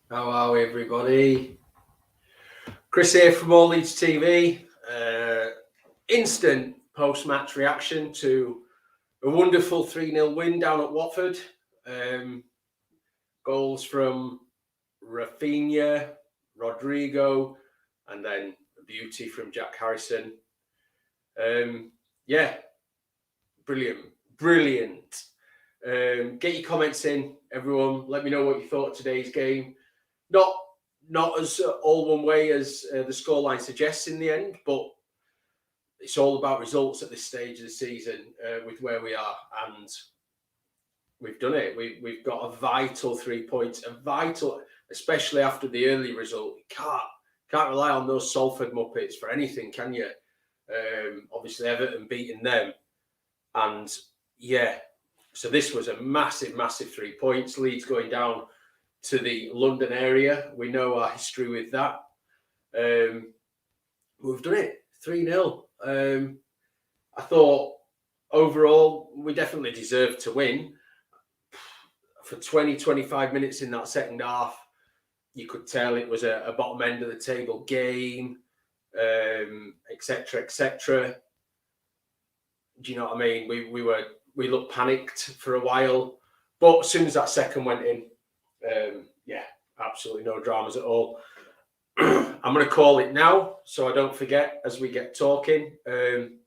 How are we, everybody? Chris here from All Leeds TV. Instant post-match reaction to a wonderful 3-0 win down at Watford. Goals from Rafinha, Rodrigo, and then a beauty from Jack Harrison. Yeah, brilliant. Get your comments in, everyone. Let me know what you thought of today's game. Not as all one way as the scoreline suggests in the end, but it's all about results at this stage of the season with where we are, and we've done it. We've got a vital 3 points, especially after the early result. You can't rely on those Salford Muppets for anything, can you? Obviously, Everton beating them, and yeah, so this was a massive 3 points. Leeds going down to the London area. We know our history with that. We've done it 3-0. I thought overall we definitely deserved to win. For 20-25 minutes in that second half, you could tell it was a bottom end of the table game, etc. Do you know what I mean? We looked panicked for a while, but as soon as that second went in, absolutely no dramas at all. I'm going to call it now so I don't forget as we get talking. I'm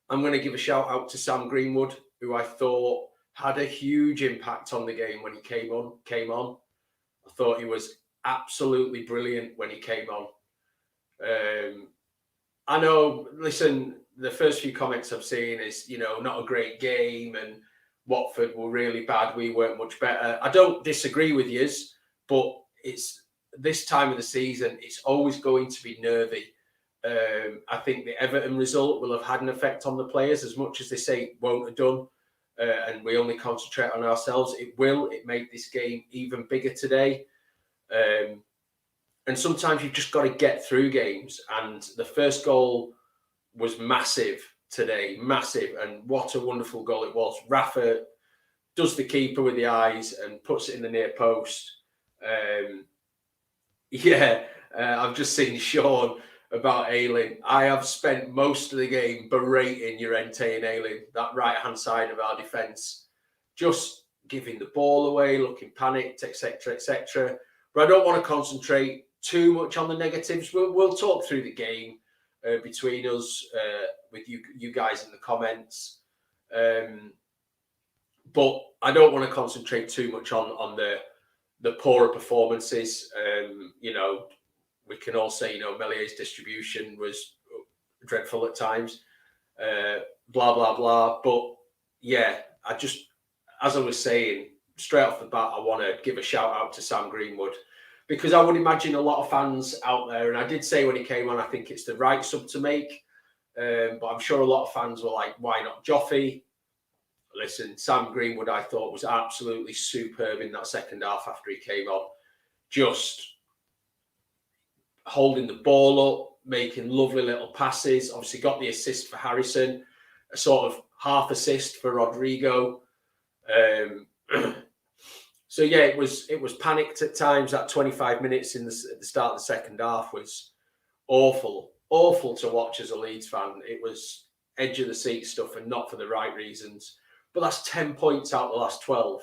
going to give a shout out to Sam Greenwood, who I thought had a huge impact on the game when he came on. I thought he was absolutely brilliant when he came on. I know, listen, the first few comments I've seen is, not a great game and Watford were really bad. We weren't much better. I don't disagree with yous, but it's this time of the season, it's always going to be nervy. I think the Everton result will have had an effect on the players as much as they say it won't have done. And we only concentrate on ourselves. It will. It made this game even bigger today. And sometimes you've just got to get through games. And the first goal was massive today. Massive. And what a wonderful goal it was. Rafa does the keeper with the eyes and puts it in the near post. I've just seen Sean about Ayling. I have spent most of the game berating Llorente and Ayling, that right-hand side of our defence, just giving the ball away, looking panicked, etc. But I don't want to concentrate too much on the negatives. We'll talk through the game between us with you guys in the comments. But I don't want to concentrate too much on the poorer performances. We can all say, Mellier's distribution was dreadful at times, blah, blah, blah. But yeah, as I was saying, straight off the bat, I want to give a shout out to Sam Greenwood, because I would imagine a lot of fans out there, and I did say when he came on, I think it's the right sub to make, but I'm sure a lot of fans were like, why not Joffy? Listen, Sam Greenwood, I thought, was absolutely superb in that second half after he came on. Just holding the ball up, making lovely little passes. Obviously got the assist for Harrison, a sort of half assist for Rodrigo. So yeah, it was panicked at times. That 25 minutes at the start of the second half was awful to watch as a Leeds fan. It was edge of the seat stuff, and not for the right reasons. But that's 10 points out of the last 12.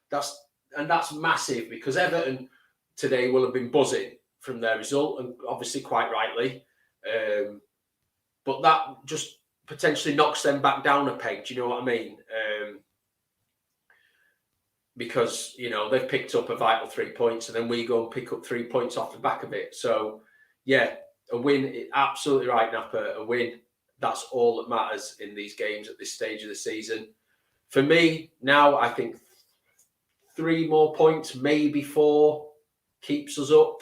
That's massive, because Everton today will have been buzzing from their result, and obviously quite rightly. But that just potentially knocks them back down a peg. Do you know what I mean? Because, they've picked up a vital 3 points, and then we go and pick up 3 points off the back of it. So, yeah, a win, absolutely right, Napper, a win. That's all that matters in these games at this stage of the season. For me, now, I think 3 more points, maybe 4, keeps us up.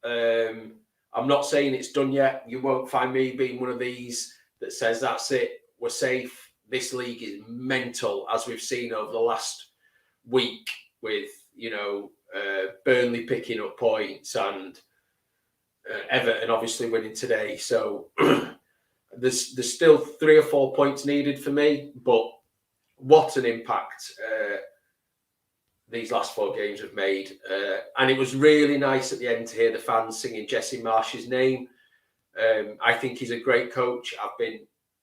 I'm not saying it's done yet. You won't find me being one of these that says that's it, we're safe. This league is mental, as we've seen over the last week with Burnley picking up points and Everton obviously winning today. So there's still 3 or 4 points needed for me, but what an impact these last 4 games have made. And it was really nice at the end to hear the fans singing Jesse Marsh's name. I think he's a great coach.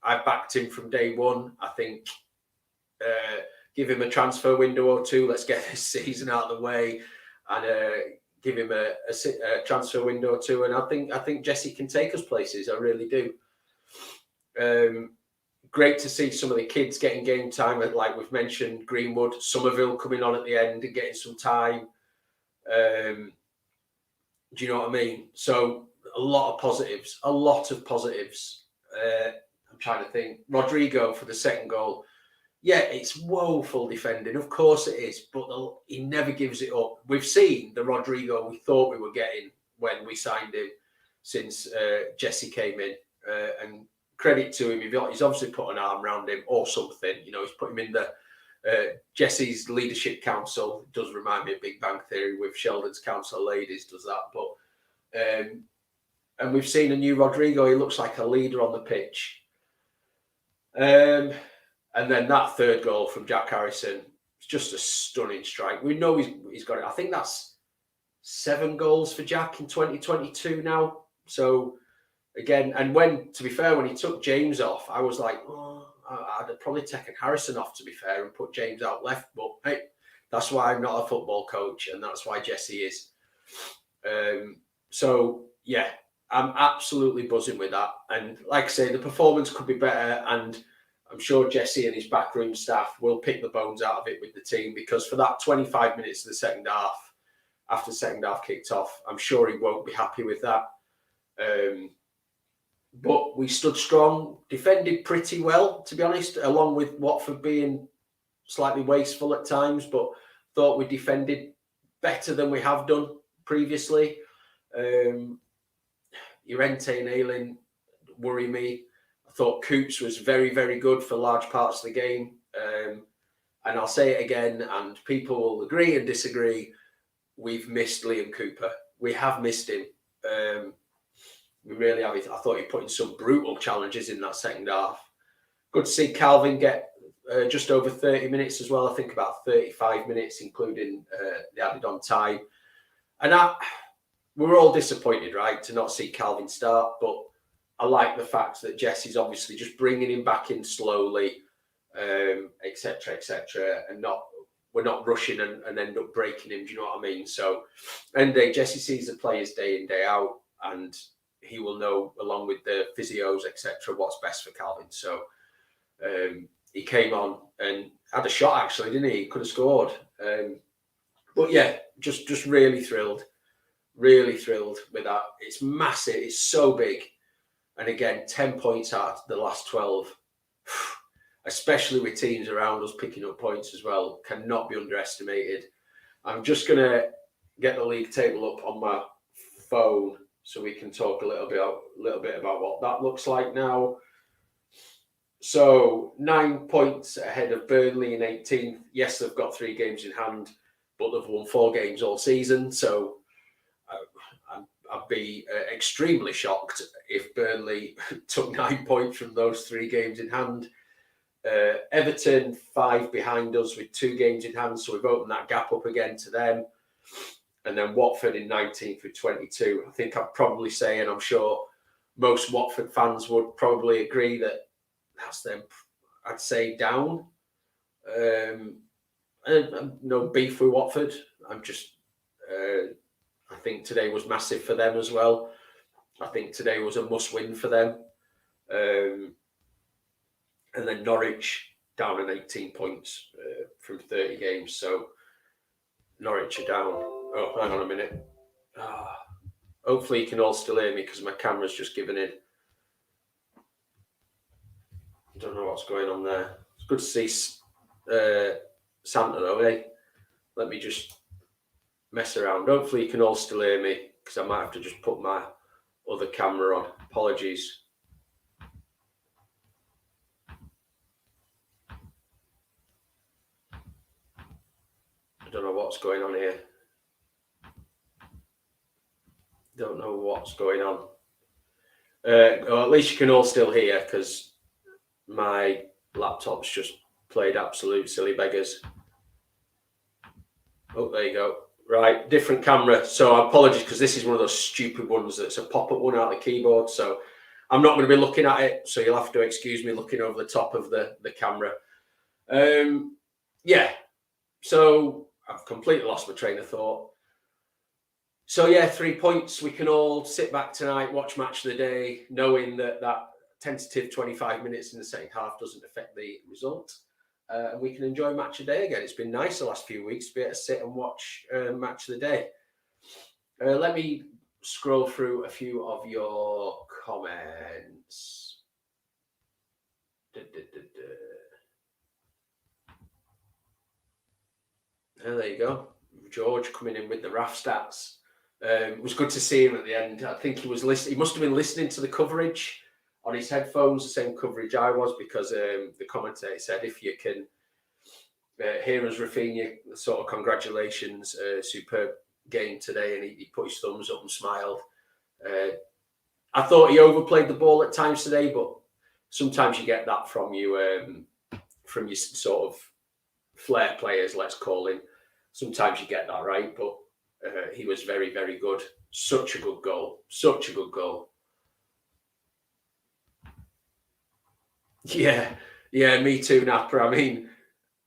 I've backed him from day one. I think give him a transfer window or 2. Let's get this season out of the way and give him a transfer window or 2. And I think Jesse can take us places. I really do. Great to see some of the kids getting game time, like we've mentioned, Greenwood, Somerville coming on at the end and getting some time. Do you know what I mean? So a lot of positives. I'm trying to think. Rodrigo for the second goal. Yeah, it's woeful defending. Of course it is, but he never gives it up. We've seen the Rodrigo we thought we were getting when we signed him since Jesse came in. And credit to him, he's obviously put an arm around him or something. You know, he's put him in the Jesse's leadership council. It does remind me of Big Bang Theory with Sheldon's council of ladies does that. But and we've seen a new Rodrigo. He looks like a leader on the pitch. And then that third goal from Jack Harrison, it's just a stunning strike. We know he's got it. I think that's 7 goals for Jack in 2022 now. So again, and to be fair, when he took James off, I was like, oh, I'd have probably taken Harrison off, to be fair, and put James out left. But hey, that's why I'm not a football coach, and that's why Jesse is. So yeah, I'm absolutely buzzing with that. And like I say, the performance could be better, and I'm sure Jesse and his backroom staff will pick the bones out of it with the team, because for that 25 minutes of the second half, after the second half kicked off, I'm sure he won't be happy with that. But we stood strong, defended pretty well, to be honest, along with Watford being slightly wasteful at times, but thought we defended better than we have done previously. Llorente and Ayling worry me. I thought Coops was very, very good for large parts of the game. And I'll say it again, and people will agree and disagree. We've missed Liam Cooper. We have missed him. We really have. I thought he put in some brutal challenges in that second half. Good to see Calvin get just over 30 minutes as well. I think about 35 minutes, including the added on time. And we were all disappointed, right, to not see Calvin start. But I like the fact that Jesse's obviously just bringing him back in slowly, etc., and we're not rushing and end up breaking him. Do you know what I mean? So, and Jesse sees the players day in, day out, and he will know, along with the physios, etc., what's best for Calvin. So he came on and had a shot, actually, didn't he? He could have scored. But yeah, just really thrilled with that. It's massive. It's so big. And again, 10 points out of the last 12, especially with teams around us picking up points as well, cannot be underestimated. I'm just going to get the league table up on my phone so we can talk a little bit about what that looks like now. So 9 points ahead of Burnley in 18th. Yes, they've got 3 games in hand, but they've won 4 games all season. So I'd be extremely shocked if Burnley took 9 points from those 3 games in hand. Everton 5 behind us with 2 games in hand, so we've opened that gap up again to them. And then Watford in 19th with 22. I think I'd probably say, and I'm sure most Watford fans would probably agree, that that's them, I'd say, down. No beef with Watford. I think today was massive for them as well. I think today was a must-win for them. And then Norwich down at 18 points from 30 games. So Norwich are down. Oh, hang on a minute. Hopefully you can all still hear me because my camera's just given in. I don't know what's going on there. It's good to see Santa though, eh? Let me just mess around. Hopefully you can all still hear me because I might have to just put my other camera on. Apologies. I don't know what's going on here. Don't know what's going on. Or at least you can all still hear because my laptop's just played absolute silly beggars. Oh, there you go. Right, different camera. So apologies because this is one of those stupid ones that's a pop-up one out of the keyboard. So I'm not going to be looking at it. So you'll have to excuse me looking over the top of the camera. Yeah. So I've completely lost my train of thought. So yeah, 3 points. We can all sit back tonight, watch match of the day, knowing that that tentative 25 minutes in the second half doesn't affect the result. And we can enjoy match of the day again. It's been nice the last few weeks to be able to sit and watch match of the day. Let me scroll through a few of your comments. There you go. George coming in with the RAF stats. It was good to see him at the end. I think he was listening. He must have been listening to the coverage on his headphones, the same coverage I was, because the commentator said, if you can hear us, Rafinha, sort of congratulations, superb game today, and he put his thumbs up and smiled. I thought he overplayed the ball at times today, but sometimes you get that from your sort of flair players, let's call him. Sometimes you get that right, but he was very, very good. Such a good goal. Such a good goal. Yeah, me too, Napper. I mean,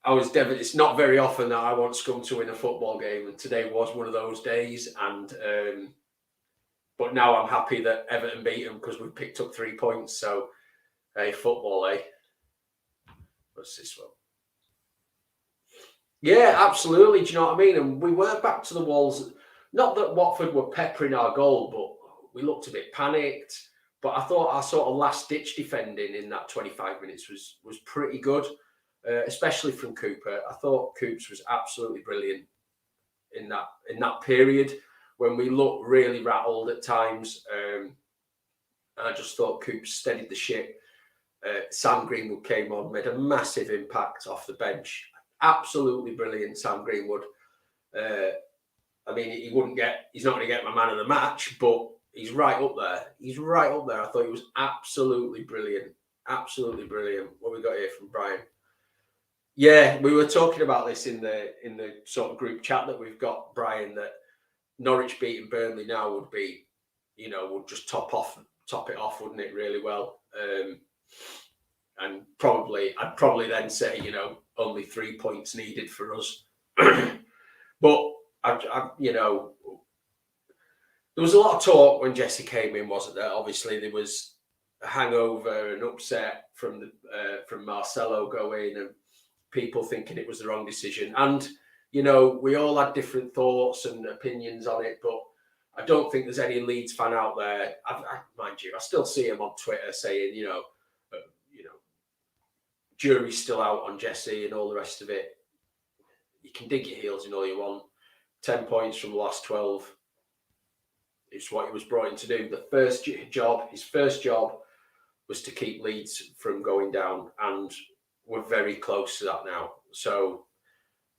I was devastated. It's not very often that I want Scum to win a football game, and today was one of those days. And but now I'm happy that Everton beat them because we picked up 3 points. So, football, eh? What's this one? Yeah, absolutely. Do you know what I mean? And we were back to the walls. Not that Watford were peppering our goal, but we looked a bit panicked. But I thought our sort of last-ditch defending in that 25 minutes was pretty good, especially from Cooper. I thought Coops was absolutely brilliant in that period when we looked really rattled at times. I just thought Coops steadied the ship. Sam Greenwood came on, made a massive impact off the bench. Absolutely brilliant, Sam Greenwood. I mean, he's not going to get my man of the match, but he's right up there. He's right up there. I thought he was absolutely brilliant. Absolutely brilliant. What we got here from Brian? Yeah, we were talking about this in the sort of group chat that we've got, Brian, that Norwich beating Burnley now would be, would just top it off, wouldn't it, really well? And I'd probably then say, only 3 points needed for us. But there was a lot of talk when Jesse came in, wasn't there? Obviously, there was a hangover and upset from Marcelo going and people thinking it was the wrong decision. And, we all had different thoughts and opinions on it, but I don't think there's any Leeds fan out there. Mind you, I still see him on Twitter saying, jury's still out on Jesse and all the rest of it. You can dig your heels in all you want. 10 points from the last 12. It's what he was brought in to do. His first job was to keep Leeds from going down, and we're very close to that now. So,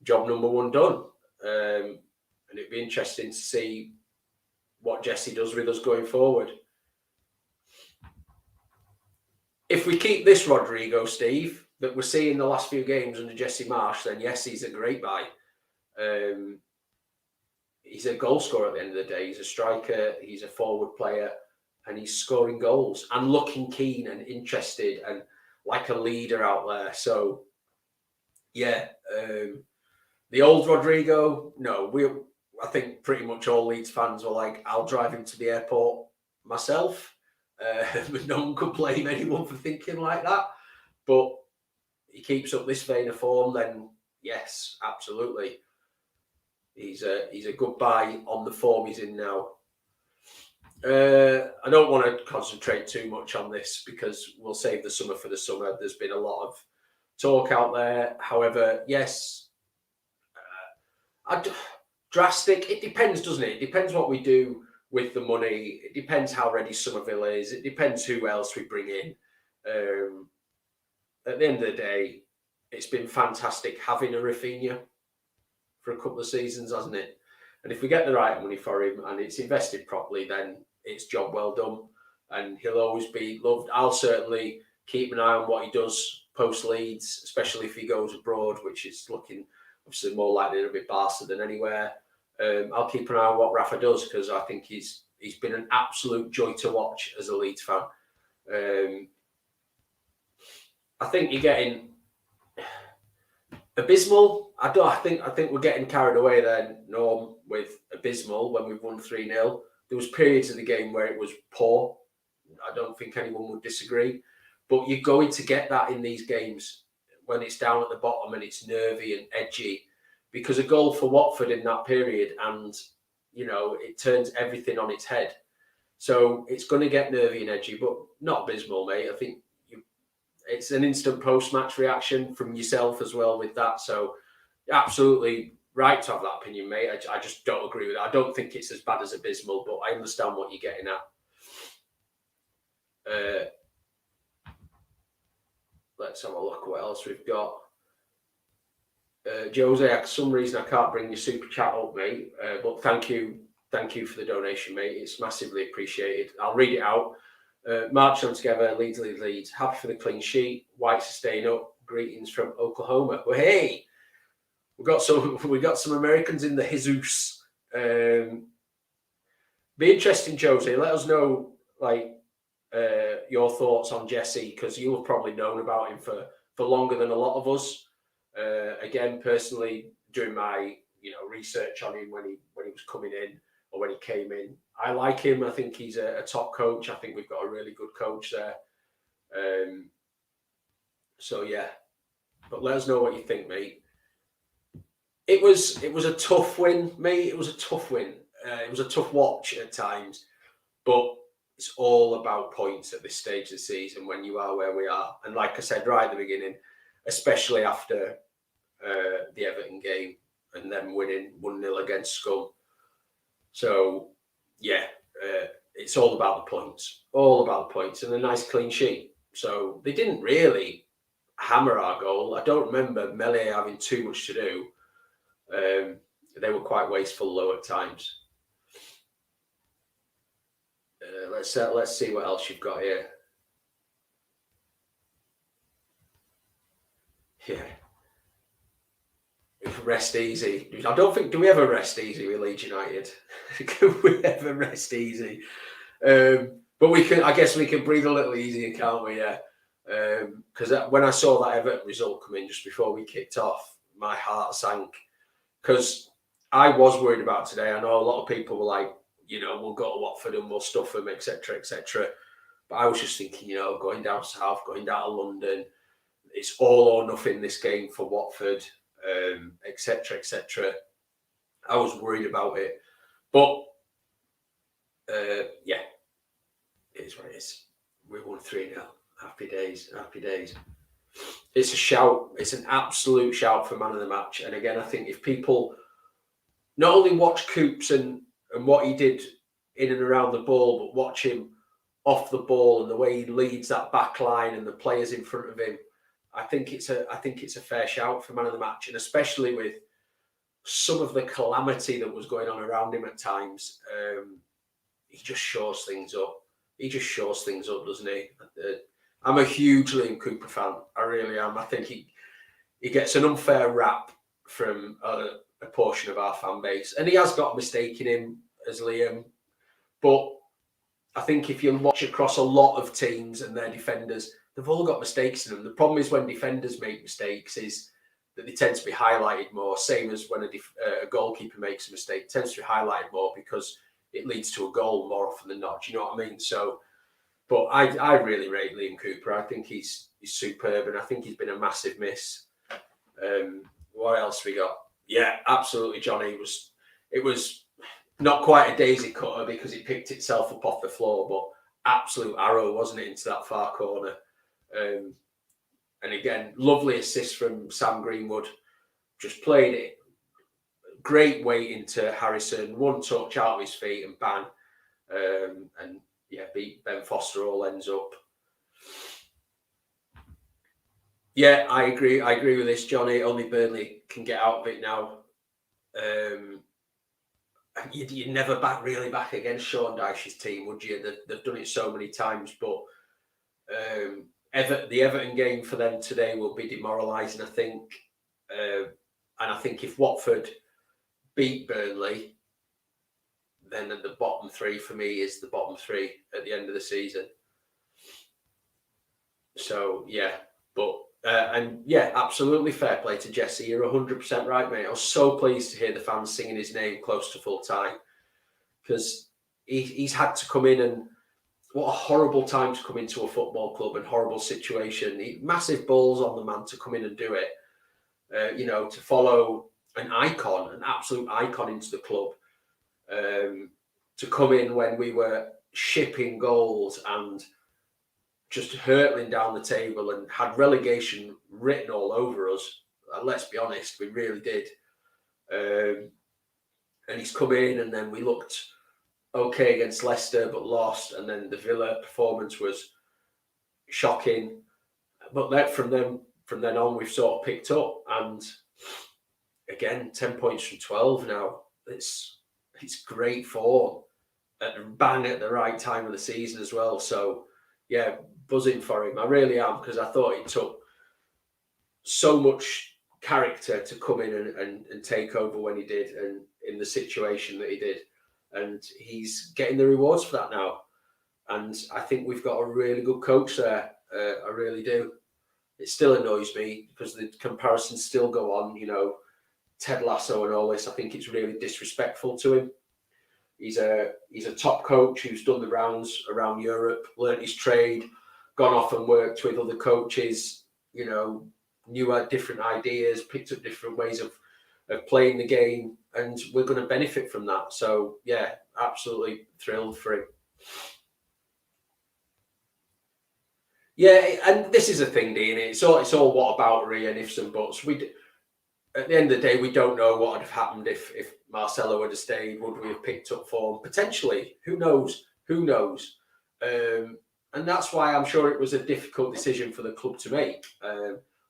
job number 1 done. And it'd be interesting to see what Jesse does with us going forward. If we keep this Rodrigo, Steve, that we're seeing the last few games under Jesse Marsh, then yes, he's a great buy. He's a goal scorer at the end of the day. He's a striker. He's a forward player, and he's scoring goals and looking keen and interested and like a leader out there. So, yeah, the old Rodrigo. No, I think pretty much all Leeds fans were like, "I'll drive him to the airport myself." But no one could blame anyone for thinking like that. But he keeps up this vein of form, then yes, absolutely. He's a good buy on the form he's in now. I don't want to concentrate too much on this because we'll save the summer for the summer. There's been a lot of talk out there. However, yes, drastic. It depends, doesn't it? It depends what we do with the money. It depends how ready Somerville is. It depends who else we bring in. At the end of the day, it's been fantastic having a Rafinha for a couple of seasons, hasn't it? And if we get the right money for him and it's invested properly, then it's job well done. And he'll always be loved. I'll certainly keep an eye on what he does post Leeds, especially if he goes abroad, which is looking obviously more likely it'll be Barca than anywhere. I'll keep an eye on what Rafa does, because I think he's been an absolute joy to watch as a Leeds fan. I think you're getting abysmal. I think we're getting carried away there, Norm, with abysmal when we've won 3-0. There was periods of the game where it was poor. I don't think anyone would disagree. But you're going to get that in these games when it's down at the bottom and it's nervy and edgy, because a goal for Watford in that period, and it turns everything on its head. So it's going to get nervy and edgy, but not abysmal, mate. I think it's an instant post-match reaction from yourself as well with that. So absolutely right to have that opinion, mate. I just don't agree with it. I don't think it's as bad as abysmal, but I understand what you're getting at. Let's have a look what else we've got. Jose, for some reason I can't bring your super chat up, mate. But thank you for the donation, mate. It's massively appreciated. I'll read it out. March on together, Leeds. Happy for the clean sheet. Whites are staying up. Greetings from Oklahoma. Well, hey, we got some Americans in the Jesus. Be interesting, Jose. Let us know your thoughts on Jesse, because you'll have probably known about him for longer than a lot of us. Again, personally, doing my research on him when he was coming in or when he came in, I like him. I think he's a top coach. I think we've got a really good coach there. So yeah, but let us know what you think, mate. It was a tough win, mate. It was a tough win. It was a tough watch at times, but it's all about points at this stage of the season when you are where we are. And like I said right at the beginning, especially after the Everton game and then winning 1-0 against Scum. So, yeah, it's all about the points. All about the points and a nice clean sheet. So they didn't really hammer our goal. I don't remember Melee having too much to do. They were quite wasteful low at times. Let's see what else you've got here. Yeah. Rest easy. I don't think, do we ever rest easy with Leeds United? Can we ever rest easy? But we can. I guess we can breathe a little easier, can't we? Yeah. Because when I saw that Everton result come in just before we kicked off, my heart sank, because I was worried about today. I know a lot of people were like, we'll go to Watford and we'll stuff them, etc., etc. But I was just thinking, going down south, going down to London, it's all or nothing this game for Watford, etc., etc. I was worried about it, but yeah, it is what it is. We won 3-0. Happy days. It's a shout. It's an absolute shout for man of the match. And again, I think if people not only watch Coops and what he did in and around the ball, but watch him off the ball and the way he leads that back line and the players in front of him, I think it's a fair shout for man of the match, and especially with some of the calamity that was going on around him at times. He just shores things up. Doesn't he? I'm a huge Liam Cooper fan. I really am. I think he gets an unfair rap from a portion of our fan base, and he has got a mistake in him as Liam. But I think if you watch across a lot of teams and their defenders, they've all got mistakes in them. The problem is when defenders make mistakes is that they tend to be highlighted more. Same as when a goalkeeper makes a mistake, it tends to be highlighted more because it leads to a goal more often than not. Do you know what I mean? So, but I really rate Liam Cooper. I think he's superb, and I think he's been a massive miss. What else we got? Yeah, absolutely, Johnny. It was not quite a daisy cutter because it picked itself up off the floor, but absolute arrow, wasn't it, into that far corner. And again, lovely assist from Sam Greenwood. Just played it. Great weight into Harrison. One touch out of his feet and bang. And yeah, beat Ben Foster all ends up. Yeah, I agree. I agree with this, Johnny. Only Burnley can get out of it now. You'd never really back against Sean Dyche's team, would you? They've done it so many times, but the Everton game for them today will be demoralising, I think. And I think if Watford beat Burnley, then the bottom three for me is the bottom three at the end of the season. So yeah, but and yeah, absolutely fair play to Jesse. You're 100% right, mate. I was so pleased to hear the fans singing his name close to full time, because he's had to come in, and what a horrible time to come into a football club and horrible situation. Massive balls on the man to come in and do it. To follow an icon, an absolute icon into the club. To come in when we were shipping goals and just hurtling down the table and had relegation written all over us. Let's be honest, we really did. And he's come in, and then we looked okay against Leicester but lost, and then the Villa performance was shocking. But from then on, we've sort of picked up, and again, 10 points from 12 now. It's great form, bang at the right time of the season as well. So yeah, buzzing for him. I really am, because I thought it took so much character to come in and take over when he did, and in the situation that he did. And he's getting the rewards for that now. And I think we've got a really good coach there. I really do. It still annoys me because the comparisons still go on, Ted Lasso and all this. I think it's really disrespectful to him. He's a top coach who's done the rounds around Europe, learnt his trade, gone off and worked with other coaches, knew different ideas, picked up different ways of playing the game, and we're going to benefit from that. So yeah, absolutely thrilled for him. Yeah, and this is a thing, Dean. It's all what about and ifs and buts. At the end of the day, we don't know what would have happened if Marcelo would have stayed. Would we have picked up form? Potentially. Who knows? And that's why I'm sure it was a difficult decision for the club to make.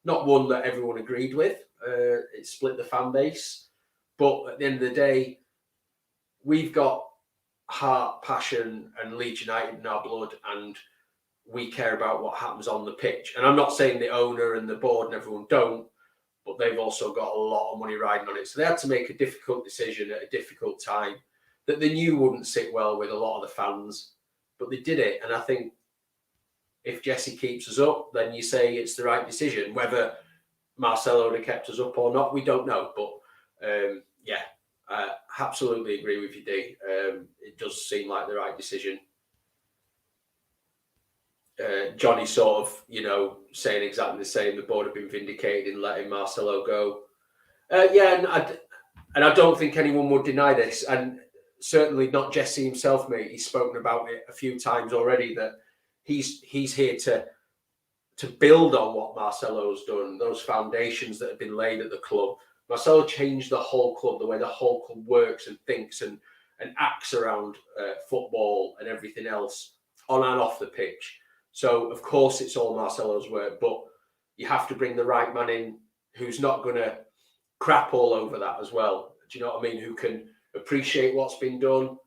Not one that everyone agreed with. It split the fan base. But at the end of the day, we've got heart, passion, and Leeds United in our blood, and we care about what happens on the pitch. And I'm not saying the owner and the board and everyone don't, but they've also got a lot of money riding on it. So they had to make a difficult decision at a difficult time that they knew wouldn't sit well with a lot of the fans, but they did it. And I think if Jesse keeps us up, then you say it's the right decision. Whether Marcelo would have kept us up or not, we don't know. But I absolutely agree with you, D. It does seem like the right decision. Johnny sort of, saying exactly the same. The board have been vindicated in letting Marcelo go. And I don't think anyone would deny this, and certainly not Jesse himself, mate. He's spoken about it a few times already, that he's here to build on what Marcelo's done, those foundations that have been laid at the club. Marcelo changed the whole club, the way the whole club works and thinks and acts around football and everything else on and off the pitch. So, of course, it's all Marcelo's work, but you have to bring the right man in who's not going to crap all over that as well. Do you know what I mean? Who can appreciate what's been done,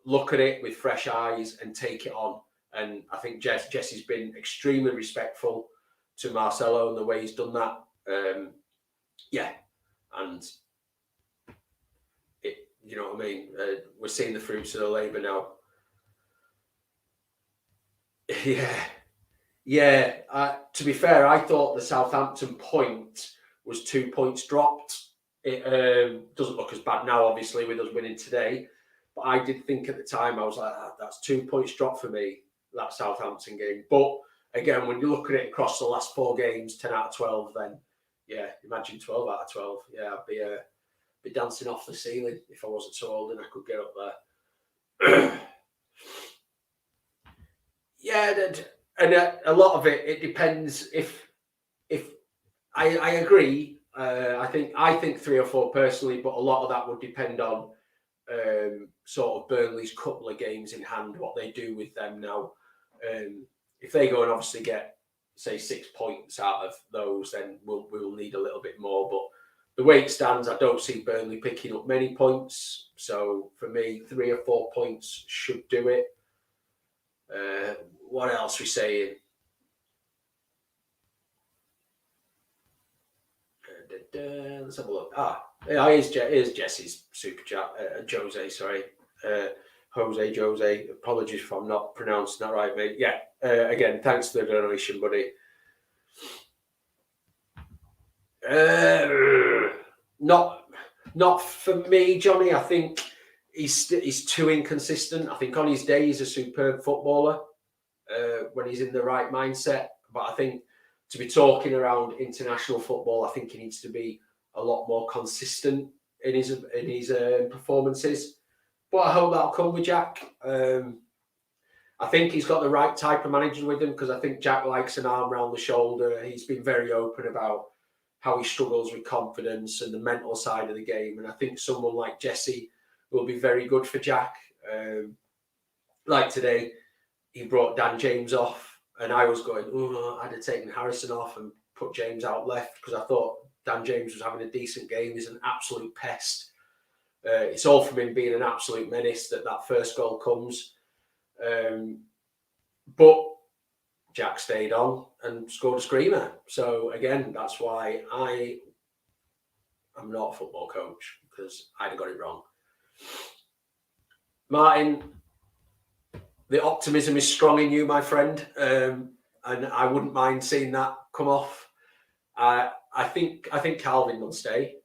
look at it with fresh eyes and take it on. And I think Jesse's been extremely respectful to Marcelo and the way he's done that. And you know what I mean? We're seeing the fruits of the labour now. Yeah. To be fair, I thought the Southampton point was 2 points dropped. It doesn't look as bad now, obviously, with us winning today. But I did think at the time, I was like, that's 2 points dropped for me, that Southampton game. But again, when you look at it across the last 4 games, 10 out of 12, then yeah, imagine 12 out of 12. Yeah, I'd be dancing off the ceiling if I wasn't so old and I could get up there. Yeah, and a lot of it depends. If I agree, I think 3 or 4 personally, but a lot of that would depend on sort of Burnley's couple of games in hand, what they do with them now. If they go and obviously get, say, 6 points out of those, then we'll need a little bit more. But the way it stands, I don't see Burnley picking up many points. So for me, 3 or 4 points should do it. What else we saying? Let's have a look. Here's Jesse's super chat. Jose, sorry. Jose. Apologies if I'm not pronouncing that right, mate. Yeah. Again, thanks for the donation, buddy. Not for me, Johnny. I think he's too inconsistent. I think on his day he's a superb footballer when he's in the right mindset. But I think to be talking around international football, I think he needs to be a lot more consistent in his performances. But I hope that'll come with Jack. I think he's got the right type of manager with him, because I think Jack likes an arm around the shoulder. He's been very open about how he struggles with confidence and the mental side of the game. And I think someone like Jesse will be very good for Jack. Like today, he brought Dan James off, and I was going, I'd have taken Harrison off and put James out left, because I thought Dan James was having a decent game. He's an absolute pest. It's all from him being an absolute menace that first goal comes. But Jack stayed on and scored a screamer. So again, that's why I'm not a football coach, because I'd have got it wrong. Martin, the optimism is strong in you, my friend, and I wouldn't mind seeing that come off. I think Calvin will stay.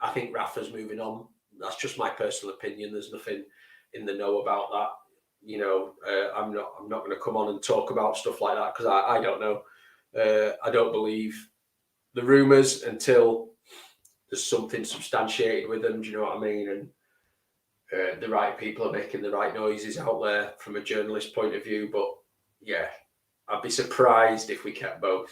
I think Rafa's moving on. That's just my personal opinion. There's nothing in the know about that. You know, I'm not going to come on and talk about stuff like that, because I don't know. I don't believe the rumours until there's something substantiated with them. Do you know what I mean? And the right people are making the right noises out there from a journalist point of view. But yeah, I'd be surprised if we kept both.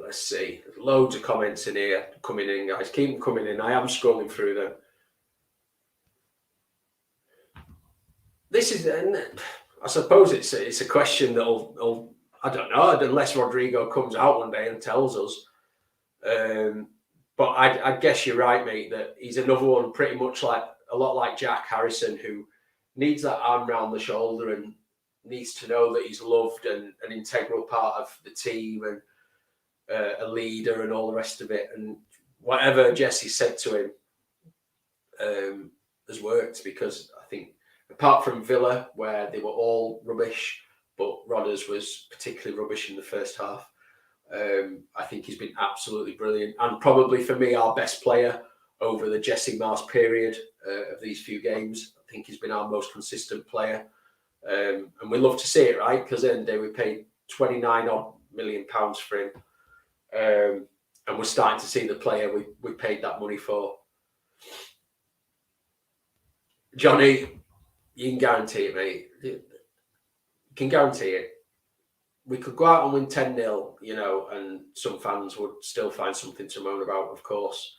Let's see. There's loads of comments in here coming in, guys. Keep them coming in. I am scrolling through them. This is, I suppose it's a question that'll I don't know, unless Rodrigo comes out one day and tells us. But I guess you're right, mate, that he's another one pretty much like a lot like Jack Harrison, who needs that arm around the shoulder and needs to know that he's loved and an integral part of the team and a leader and all the rest of it. And whatever Jesse said to him has worked, because I think apart from Villa, where they were all rubbish, but Rodders was particularly rubbish in the first half, I think he's been absolutely brilliant, and probably for me our best player over the Jesse Mars period of these few games. I think he's been our most consistent player, and we love to see it, right? Because then we paid £29 million for him, and we're starting to see the player we paid that money for. Johnny, you can guarantee it, mate. You can guarantee it. We could go out and win 10-0, you know, and some fans would still find something to moan about, of course.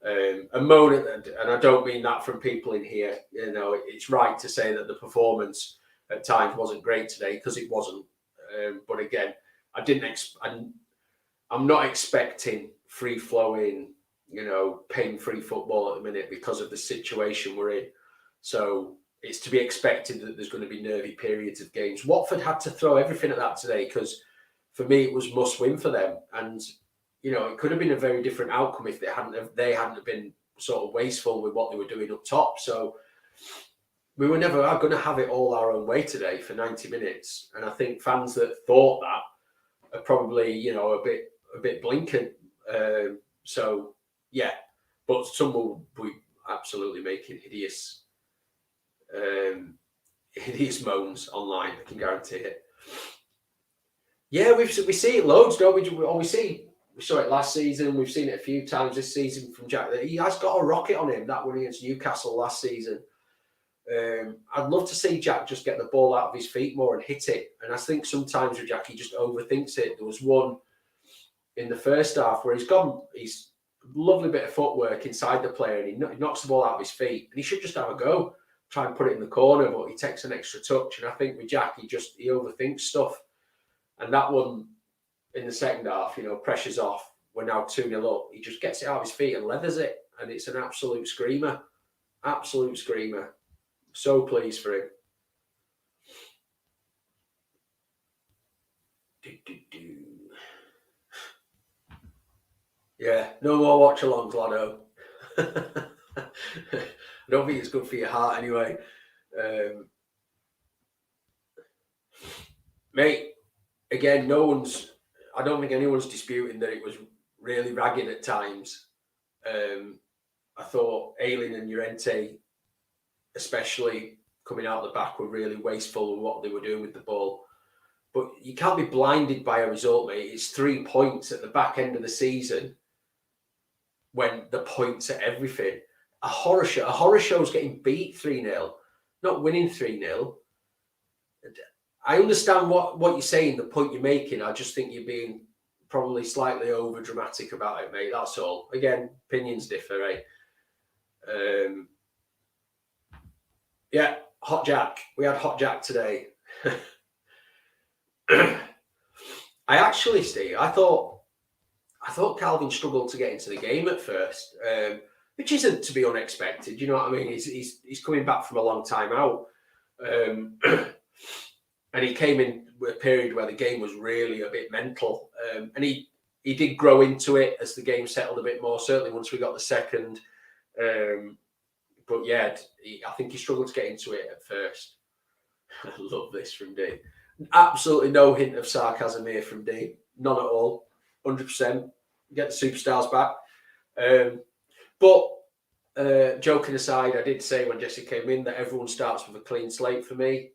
And moan, and I don't mean that from people in here. You know, it's right to say that the performance at times wasn't great today, because it wasn't. But again, I'm not expecting free-flowing, you know, pain-free football at the minute because of the situation we're in. So it's to be expected that there's going to be nervy periods of games. Watford had to throw everything at that today, because for me it was must win for them. And you know, it could have been a very different outcome if they hadn't been sort of wasteful with what they were doing up top. So we were never going to have it all our own way today for 90 minutes. And I think fans that thought that are probably, you know, a bit blinkered. So yeah, but some will be absolutely making hideous moans online. I can guarantee it. Yeah, we see it loads, don't we? We saw it last season. We've seen it a few times this season from Jack. He has got a rocket on him, that one against Newcastle last season. I'd love to see Jack just get the ball out of his feet more and hit it. And I think sometimes with Jack, he just overthinks it. There was one in the first half where he's a lovely bit of footwork inside the player, and he knocks the ball out of his feet, and he should just have a go, try and put it in the corner, but he takes an extra touch. And I think with Jack, he overthinks stuff. And that one in the second half, you know, pressure's off. We're now 2-0 up. He just gets it out of his feet and leathers it. And it's an absolute screamer. Absolute screamer. So pleased for him. Yeah, no more watch-alongs, Lado. I don't think it's good for your heart anyway. Mate, again, I don't think anyone's disputing that it was really ragged at times. I thought Ayling and Llorente, especially coming out the back, were really wasteful in what they were doing with the ball. But you can't be blinded by a result, mate. It's 3 points at the back end of the season when the points are everything. A horror show is getting beat 3-0, not winning 3-0. I understand what you're saying, the point you're making. I just think you're being probably slightly over dramatic about it, mate. That's all. Again, opinions differ, eh? Yeah, Hot Jack. We had Hot Jack today. I actually, Steve, I thought Calvin struggled to get into the game at first, which isn't to be unexpected. You know what I mean? He's coming back from a long time out, and he came in with a period where the game was really a bit mental, and he did grow into it as the game settled a bit more. Certainly once we got the second, but yeah, I think he struggled to get into it at first. I love this from D. Absolutely no hint of sarcasm here from D. None at all. 100%. Get the superstars back. But joking aside, I did say when Jesse came in that everyone starts with a clean slate for me.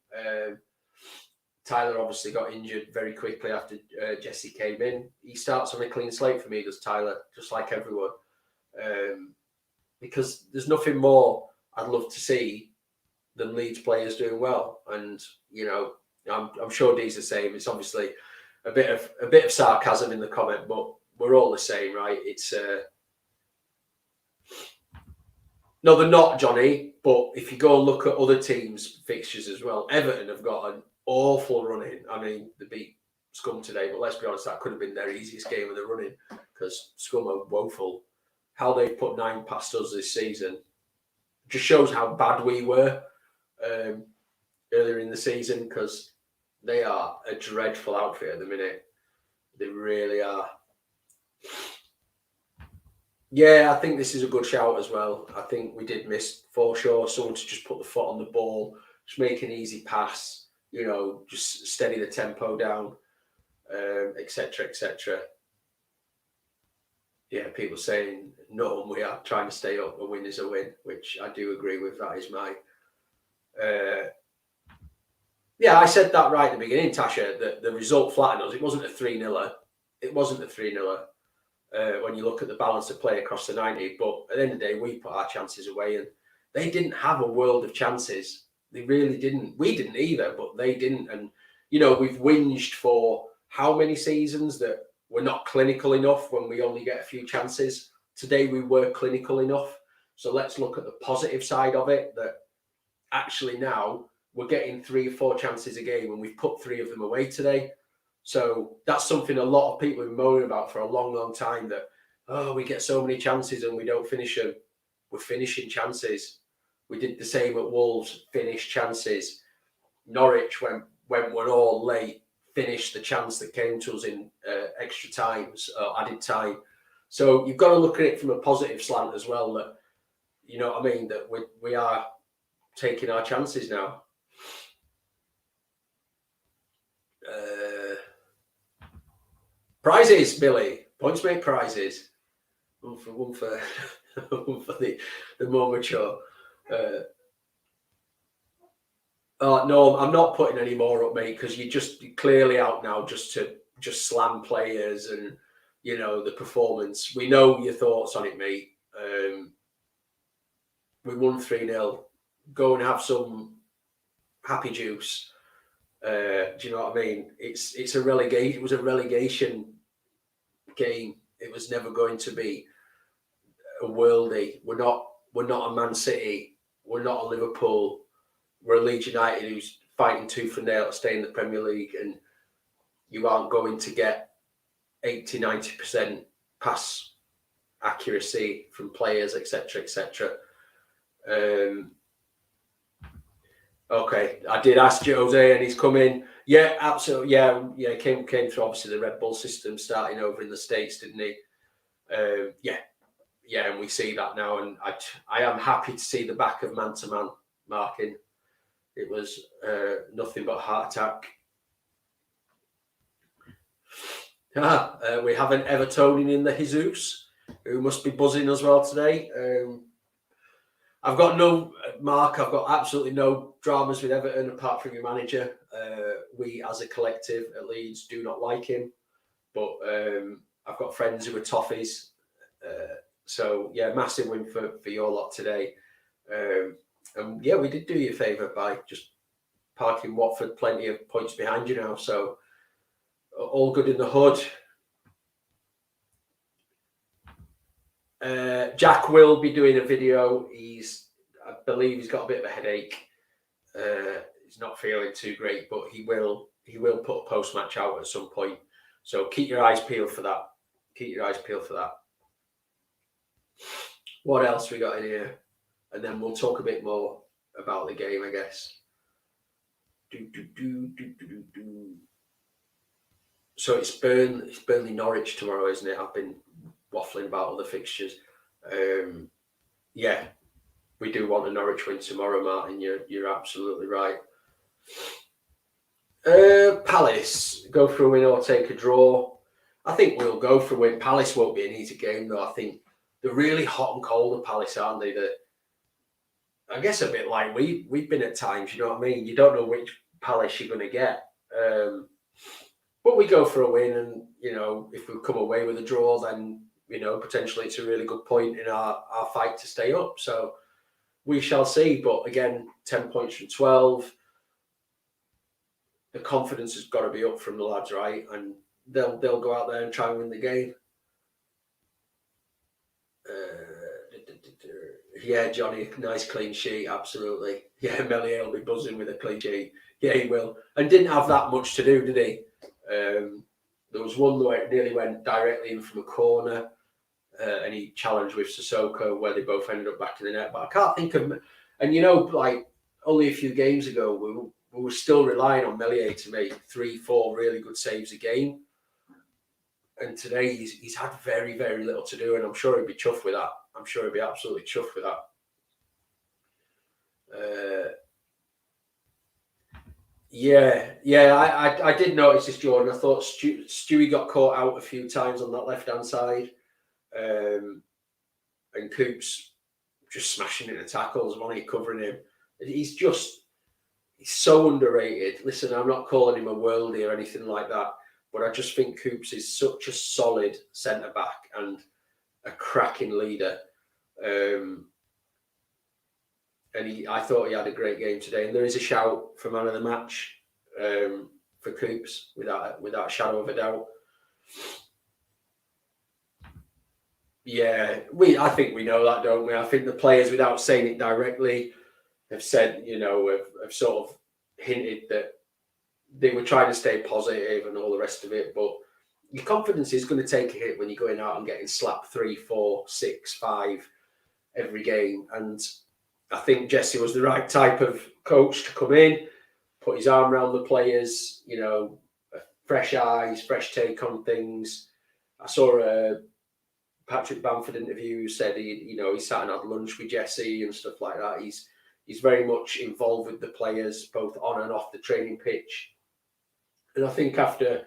Tyler obviously got injured very quickly after Jesse came in. He starts on a clean slate for me, does Tyler, just like everyone. Because there's nothing more I'd love to see than Leeds players doing well. And, you know, I'm sure Dee's the same. It's obviously a bit of sarcasm in the comment, but we're all the same, right? It's no, they're not, Johnny. But if you go and look at other teams' fixtures as well, Everton have got an awful run in. I mean, they beat Scum today, but let's be honest, that could have been their easiest game of the running because Scum are woeful. How they've put 9 past us this season just shows how bad we were earlier in the season, because they are a dreadful outfit at the minute. They really are. Yeah, I think this is a good shout as well. I think we did miss, for sure, someone to just put the foot on the ball, just make an easy pass, you know, just steady the tempo down, etc., etc. Yeah, people saying, no, we are trying to stay up. A win is a win, which I do agree with. That is my... yeah, I said that right at the beginning, Tasha, that the result flattened us. It wasn't a 3-0. It wasn't a 3-0 when you look at the balance of play across the 90. But at the end of the day, we put our chances away, and they didn't have a world of chances. They really didn't. We didn't either, but they didn't. And, you know, we've whinged for how many seasons that we're not clinical enough when we only get a few chances. Today, we were clinical enough. So let's look at the positive side of it, that actually now we're getting 3 or 4 chances a game, and we've put 3 of them away today. So that's something a lot of people have been moaning about for a long, long time, that, oh, we get so many chances and we don't finish them. We're finishing chances. We did the same at Wolves, finished chances. Norwich, when we're all late, finished the chance that came to us in extra times, added time. So you've got to look at it from a positive slant as well, that, you know what I mean, that we are taking our chances now. Prizes, Billy. Points make prizes. One for one for the more mature. No, I'm not putting any more up, mate, because you're just clearly out now just to slam players and, you know, the performance. We know your thoughts on it, mate. We won 3-0. Go and have some happy juice. Do you know what I mean? It's a relegation. It was a relegation game. It was never going to be a worldie. We're not a Man City. We're not a Liverpool. We're a Leeds United who's fighting tooth and nail to stay in the Premier League, and you aren't going to get 80-90% pass accuracy from players, etc., etc. Okay, I did ask Jose, and he's coming. Yeah, absolutely. Yeah. Came through obviously the Red Bull system, starting over in the States, didn't he? Yeah, and we see that now, and I am happy to see the back of man-to-man marking. It was nothing but heart attack. We have an Evertonian in the Jesus, who must be buzzing as well today. I've got no Mark. I've got absolutely no dramas with Everton apart from your manager. We, as a collective at Leeds, do not like him, but I've got friends who are toffees. So yeah, massive win for your lot today. And yeah, we did do you a favour by just parking Watford plenty of points behind you now. So all good in the hood. Jack will be doing a video. I believe he's got a bit of a headache. He's not feeling too great, but he will put a post-match out at some point. So keep your eyes peeled for that. What else we got in here? And then we'll talk a bit more about the game, I guess. So it's Burnley Norwich tomorrow, isn't it? I've been waffling about other fixtures. Yeah, we do want a Norwich win tomorrow, Martin. You're absolutely right. Palace, go for a win or take a draw. I think we'll go for a win. Palace won't be an easy game, though. I think they're really hot and cold, the Palace, aren't they? That I guess a bit like we've been at times, you know what I mean? You don't know which Palace you're going to get. But we go for a win, and, you know, if we come away with a draw, then, you know, potentially it's a really good point in our fight to stay up. So we shall see. But again, 10 points from 12. The confidence has got to be up from the lads, right? And they'll go out there and try and win the game. Yeah, Johnny, nice clean sheet, absolutely. Yeah, Melier will be buzzing with a clean sheet. Yeah, he will. And didn't have that much to do, did he? There was one where it nearly went directly in from a corner, and he challenged with Sissoko, where they both ended up back in the net. But I can't think of... And, you know, like, only a few games ago, we were still relying on Melier to make 3-4 really good saves a game. And today he's had very, very little to do, and I'm sure he'd be chuffed with that. I'm sure he'd be absolutely chuffed with that. I did notice this, Jordan. I thought Stewie got caught out a few times on that left-hand side. And Coops just smashing into tackles, wasn't he, covering him. He's so underrated. Listen, I'm not calling him a worldie or anything like that, but I just think Coops is such a solid centre-back and a cracking leader. And I thought he had a great game today. And there is a shout for man of the match for Coops, without a shadow of a doubt. Yeah, I think we know that, don't we? I think the players, without saying it directly, have said, you know, have sort of hinted that they were trying to stay positive and all the rest of it. But your confidence is going to take a hit when you're going out and getting slapped 3, 4, 6, 5 every game. And I think Jesse was the right type of coach to come in, put his arm around the players, you know, fresh eyes, fresh take on things. I saw a Patrick Bamford interview who said he sat and had lunch with Jesse and stuff like that. He's very much involved with the players, both on and off the training pitch. And I think after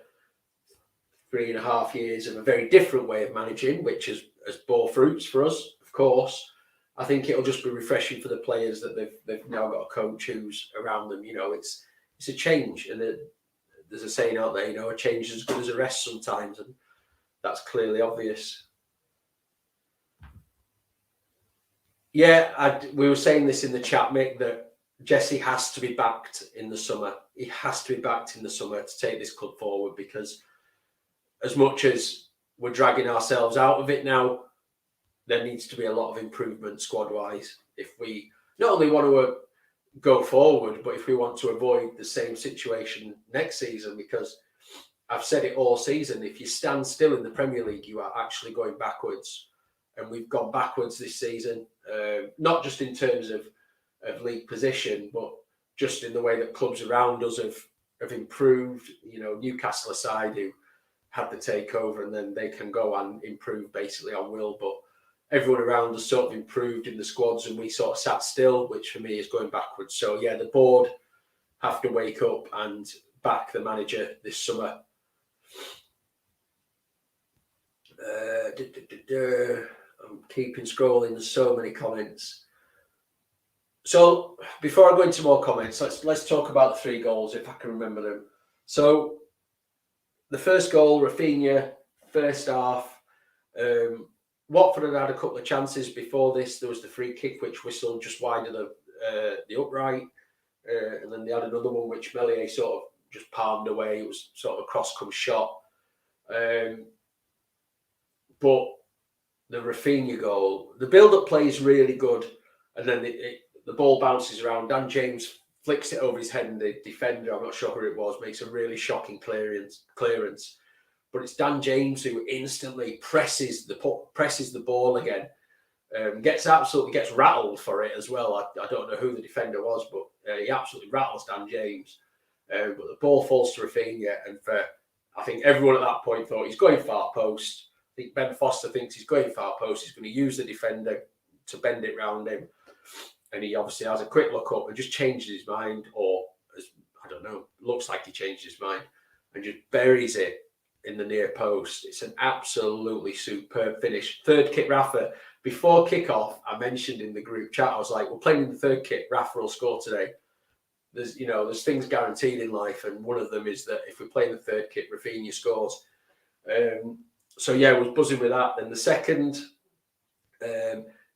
3.5 years of a very different way of managing, which has bore fruits for us, of course, I think it'll just be refreshing for the players that they've now got a coach who's around them. You know, it's a change, and there's a saying out there, you know, a change is as good as a rest sometimes, and that's clearly obvious. Yeah, we were saying this in the chat, Mick, that Jesse has to be backed in the summer. He has to be backed in the summer to take this club forward, because as much as we're dragging ourselves out of it now, there needs to be a lot of improvement squad-wise if we not only want to go forward, but if we want to avoid the same situation next season. Because I've said it all season, if you stand still in the Premier League, you are actually going backwards. And we've gone backwards this season, not just in terms of league position, but just in the way that clubs around us have improved. You know, Newcastle aside, who had the takeover, and then they can go and improve basically on will. But everyone around us sort of improved in the squads, and we sort of sat still, which for me is going backwards. So yeah, the board have to wake up and back the manager this summer. I'm keeping scrolling. There's so many comments. So before I go into more comments, let's talk about the 3 goals if I can remember them. So the first goal, Rafinha, first half. Watford had a couple of chances before this. There was the free kick which whistled just wide of the upright, and then they had another one which Meslier sort of just palmed away. It was sort of a cross-come shot. But the Rafinha goal, the build-up play is really good, and then the ball bounces around. Dan James flicks it over his head, and the defender, I'm not sure who it was, makes a really shocking clearance. But it's Dan James who instantly presses the ball again. Gets rattled for it as well. I don't know who the defender was, but he absolutely rattles Dan James. But the ball falls to Rafinha, and I think everyone at that point thought he's going far post. I think Ben Foster thinks he's going far post. He's going to use the defender to bend it round him. And he obviously has a quick look up and just changes his mind, or I don't know, looks like he changed his mind, and just buries it in the near post. It's an absolutely superb finish. Third kit, Rafa. Before kickoff, I mentioned in the group chat, I was like, we're playing in the third kit, Rafa will score today. There's things guaranteed in life, and one of them is that if we play in the third kit, Rafinha scores. So yeah, I was buzzing with that. Then the second,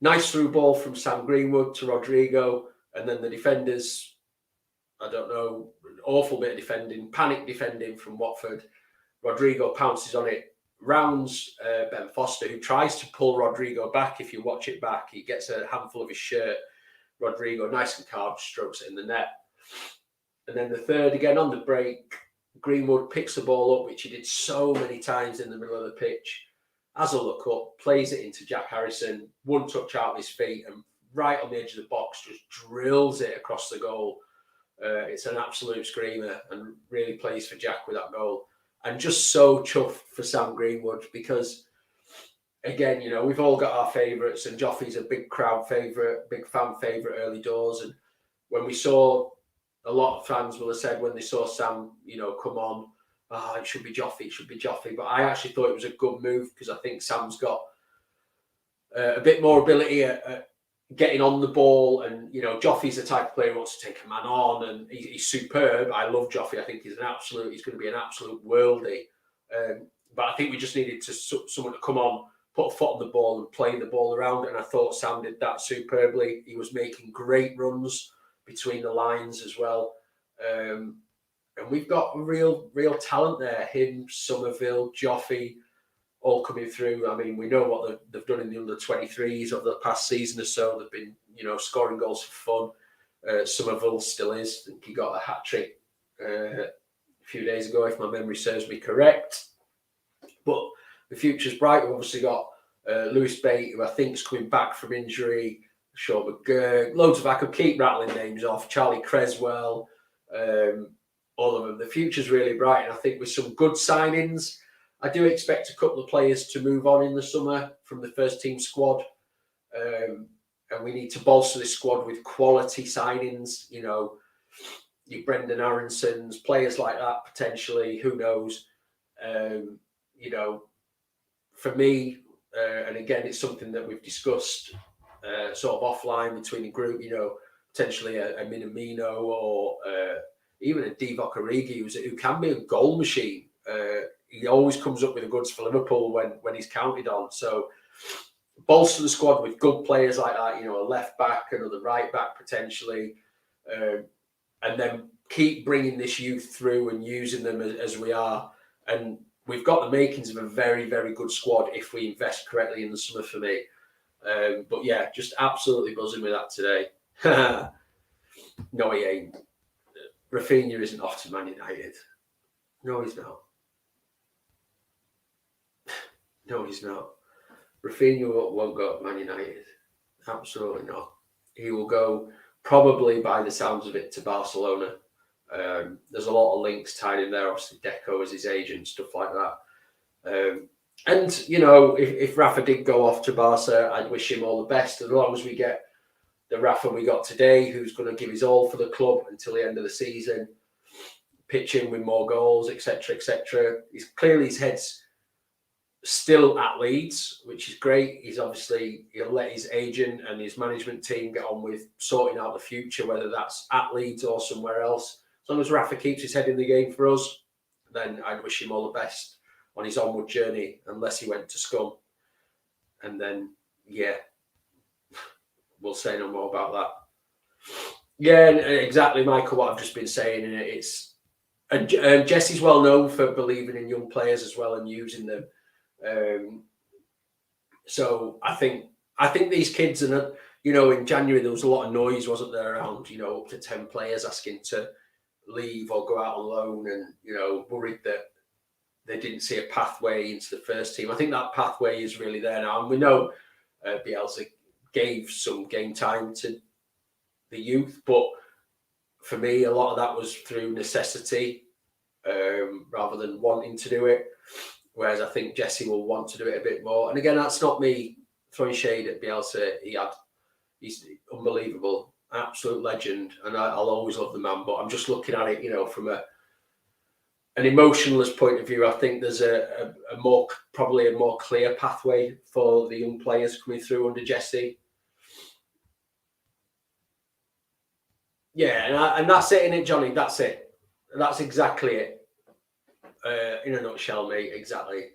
nice through ball from Sam Greenwood to Rodrigo, and then the defenders, I don't know, awful bit of defending, panic defending from Watford. Rodrigo pounces on it, rounds Ben Foster, who tries to pull Rodrigo back. If you watch it back, he gets a handful of his shirt. Rodrigo, nice and calm, strokes it in the net. And then the third, again on the break, Greenwood picks the ball up, which he did so many times in the middle of the pitch, has a look up, plays it into Jack Harrison, one touch out of his feet, and right on the edge of the box, just drills it across the goal. It's an absolute screamer, and really plays for Jack with that goal. And just so chuffed for Sam Greenwood, because, again, we've all got our favourites, and Joffrey's a big crowd favourite, big fan favourite early doors. And when we saw, a lot of fans will have said when they saw Sam, come on, it should be Joffrey. But I actually thought it was a good move, because I think Sam's got a bit more ability at getting on the ball. And, Joffrey's the type of player who wants to take a man on, and he's superb. I love Joffrey. I think he's going to be an absolute worldie. But I think we just needed someone to come on, put a foot on the ball and play the ball around. And I thought Sam did that superbly. He was making great runs between the lines as well. And we've got real talent there. Him, Somerville, Joffrey, all coming through. I mean, we know what they've done in the under-23s over the past season or so. They've been, scoring goals for fun. Somerville still is. I think he got a hat-trick a few days ago, if my memory serves me correct. But the future's bright. We've obviously got Lewis Bate, who I think is coming back from injury. Sean McGurk, loads of, I could keep rattling names off. Charlie Creswell, all of them. The future's really bright, and I think with some good signings, I do expect a couple of players to move on in the summer from the first team squad, and we need to bolster this squad with quality signings. Your Brendan Aronsons, players like that potentially. Who knows? For me, and again, it's something that we've discussed. Sort of offline between the group, potentially a Minamino or even a Divock Origi who can be a goal machine. He always comes up with the goods for Liverpool when he's counted on. So bolster the squad with good players like that, a left back, another right back potentially, and then keep bringing this youth through and using them as we are. And we've got the makings of a very, very good squad if we invest correctly in the summer, for me. But yeah, just absolutely buzzing with that today. No, he ain't. Rafinha isn't off to Man United. No, he's not. No, he's not. Rafinha won't go to Man United. Absolutely not. He will go, probably by the sounds of it, to Barcelona. There's a lot of links tied in there. Obviously, Deco as his agent, stuff like that. And you know, if Rafa did go off to Barca, I'd wish him all the best. As long as we get the Rafa we got today, who's going to give his all for the club until the end of the season, pitching with more goals, etc., etc. He's clearly his head's still at Leeds, which is great. He'll let his agent and his management team get on with sorting out the future, whether that's at Leeds or somewhere else. As long as Rafa keeps his head in the game for us, then I'd wish him all the best on his onward journey, unless he went to Scum. And then, yeah, we'll say no more about that. Yeah, exactly, Michael, what I've just been saying. And Jesse's well known for believing in young players as well and using them. So I think these kids, and you know, in January there was a lot of noise, wasn't there, around, you know, up to 10 players asking to leave or go out on loan, and you know, worried that they didn't see a pathway into the first team. I think that pathway is really there now, and we know Bielsa gave some game time to the youth, but for me, a lot of that was through necessity rather than wanting to do it. Whereas I think Jesse will want to do it a bit more. And again, that's not me throwing shade at Bielsa. He's unbelievable, absolute legend, and I'll always love the man. But I'm just looking at it, you know, from an emotionalist point of view. I think there's probably a more clear pathway for the young players coming through under Jesse. Yeah, and that's it, innit, Johnny? That's it. That's exactly it. In a nutshell, mate, exactly.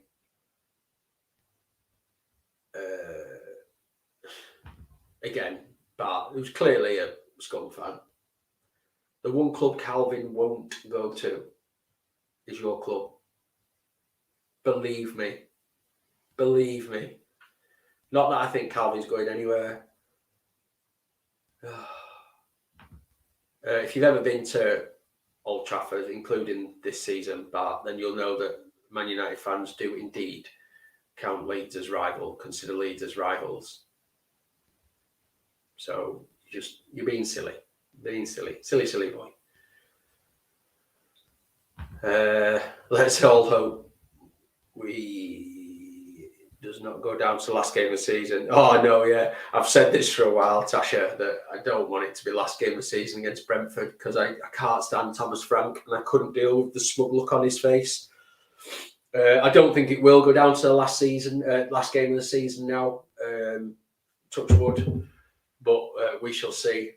Again, Bart, who's clearly a Scum fan. The one club Calvin won't go to is your club. Believe me. Believe me. Not that I think Calvin's going anywhere. If you've ever been to Old Trafford, including this season, Bart, then you'll know that Man United fans do indeed count Leeds as consider Leeds as rivals. So you're being silly. Silly boy. Let's all hope does not go down to the last game of the season. Oh no, yeah, I've said this for a while, Tasha, that I don't want it to be last game of the season against Brentford, because I can't stand Thomas Frank, and I couldn't deal with the smug look on his face. I don't think it will go down to the last game of the season now. Touch wood, but we shall see.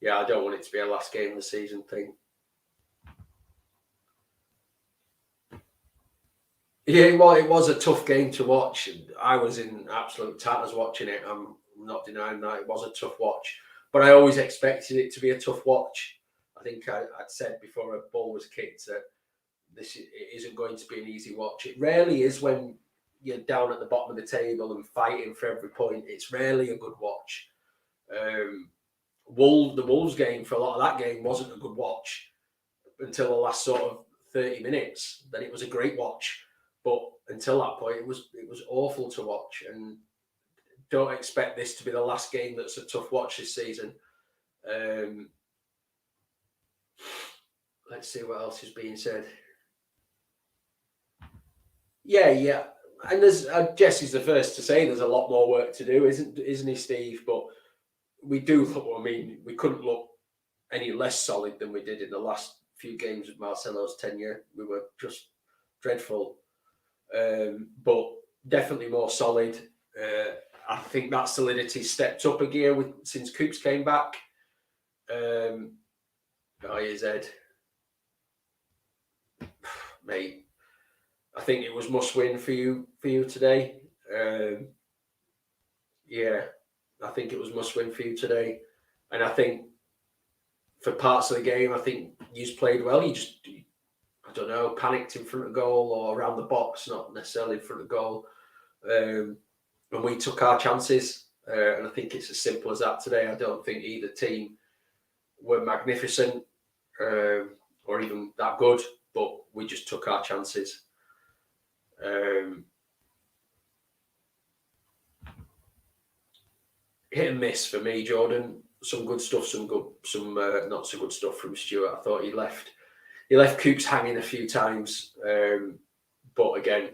Yeah, I don't want it to be a last game of the season thing. Yeah, well, it was a tough game to watch. I was in absolute tatters watching it. I'm not denying that. It was a tough watch, but I always expected it to be a tough watch. I think I'd said before a ball was kicked that it isn't going to be an easy watch. It rarely is when you're down at the bottom of the table and fighting for every point. It's rarely a good watch. The Wolves game, for a lot of that game, wasn't a good watch until the last sort of 30 minutes. Then it was a great watch. But until that point, it was awful to watch, and don't expect this to be the last game that's a tough watch this season. Let's see what else is being said. Yeah, and there's Jesse's the first to say there's a lot more work to do, isn't he, Steve? But we do look. I mean, we couldn't look any less solid than we did in the last few games of Marcelo's tenure. We were just dreadful. But definitely more solid. I think that solidity stepped up a gear since Coops came back. Here's Ed. Mate, I think it was must win for you today. Yeah, I think it was must win for you today, and I think for parts of the game, I think you played well. You just, I don't know, panicked in front of goal or around the box, not necessarily in front of goal. And we took our chances. And I think it's as simple as that today. I don't think either team were magnificent or even that good, but we just took our chances. Hit and miss for me, Jordan. Some good stuff, some not so good stuff from Stuart. I thought he left Coops hanging a few times, But again,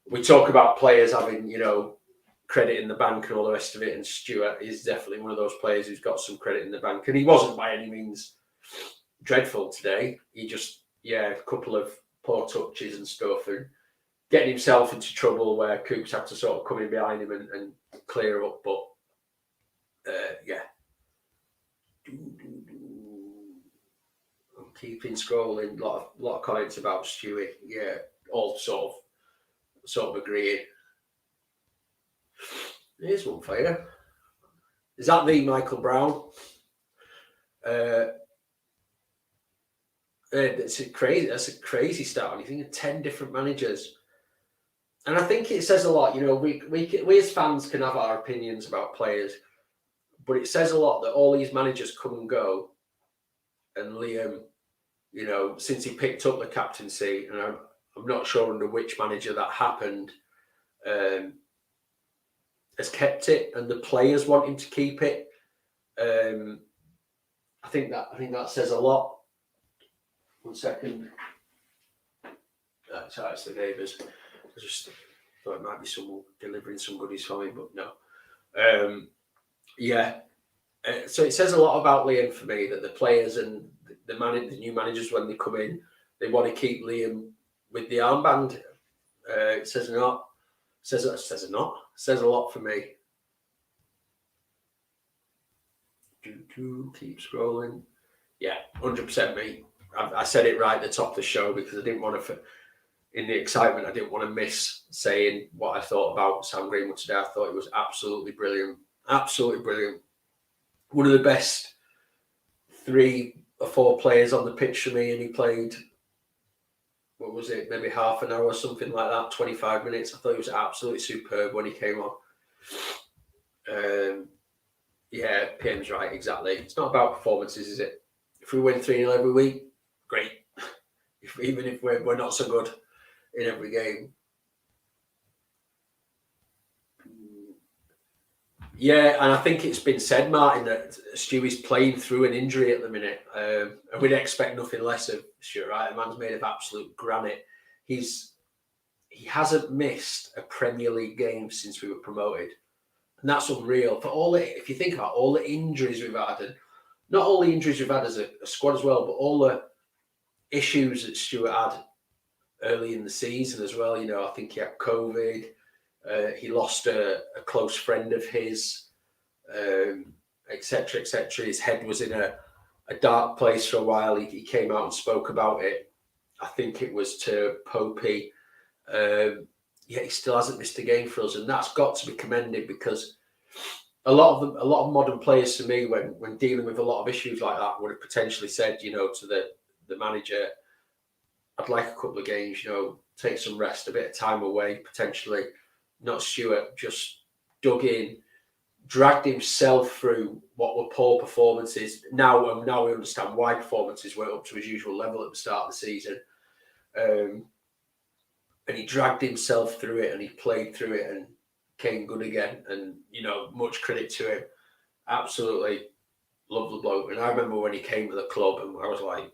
we talk about players having, credit in the bank and all the rest of it, and Stuart is definitely one of those players who's got some credit in the bank. And he wasn't by any means dreadful today. He just, a couple of poor touches and stuff, and getting himself into trouble where Coops had to sort of come in behind him and clear up. But I'm keeping scrolling. A lot of comments about Stewie. Yeah, all sort of agreeing. Here's one for you. Is that the Michael Brown? That's a crazy start. You think of 10 different managers, and I think it says a lot. We as fans can have our opinions about players, but it says a lot that all these managers come and go, and Liam, since he picked up the captaincy, and I'm not sure under which manager that happened, has kept it, and the players want him to keep it. I think that says a lot. 1 second. It's the neighbours. I just thought it might be someone delivering some goodies for me, but no. So it says a lot about Liam for me, that the players and the new managers, when they come in, they want to keep Liam with the armband. It says a lot. Says a lot for me. Keep scrolling. Yeah, 100% me. I said it right at the top of the show because I didn't want to, in the excitement, I didn't want to miss saying what I thought about Sam Greenwood today. I thought it was absolutely brilliant. Absolutely brilliant. One of the best 3 or 4 players on the pitch for me, and he played, what was it, maybe half an hour or something like that, 25 minutes. I thought he was absolutely superb when he came on. PM's right, exactly. It's not about performances, is it? If we win 3-0 every week, great. Even if we're not so good in every game. Yeah, and I think it's been said, Martin, that Stewie's playing through an injury at the minute. And we'd expect nothing less of Stuart, right? The man's made of absolute granite. He hasn't missed a Premier League game since we were promoted. And that's unreal. If you think about all the injuries we've had, and not all the injuries we've had as a squad as well, but all the issues that Stuart had early in the season as well. I think he had COVID. He lost a close friend of his, etc., etc. His head was in a dark place for a while. He came out and spoke about it. I think it was to Popey. He still hasn't missed a game for us, and that's got to be commended, because a lot of modern players, to me, when dealing with a lot of issues like that, would have potentially said, to the manager, I'd like a couple of games, take some rest, a bit of time away, potentially. Not Stuart, just dug in, dragged himself through what were poor performances. Now we understand why performances weren't up to his usual level at the start of the season. And he dragged himself through it, and he played through it and came good again. And, much credit to him. Absolutely love the bloke. And I remember when he came to the club, and I was like,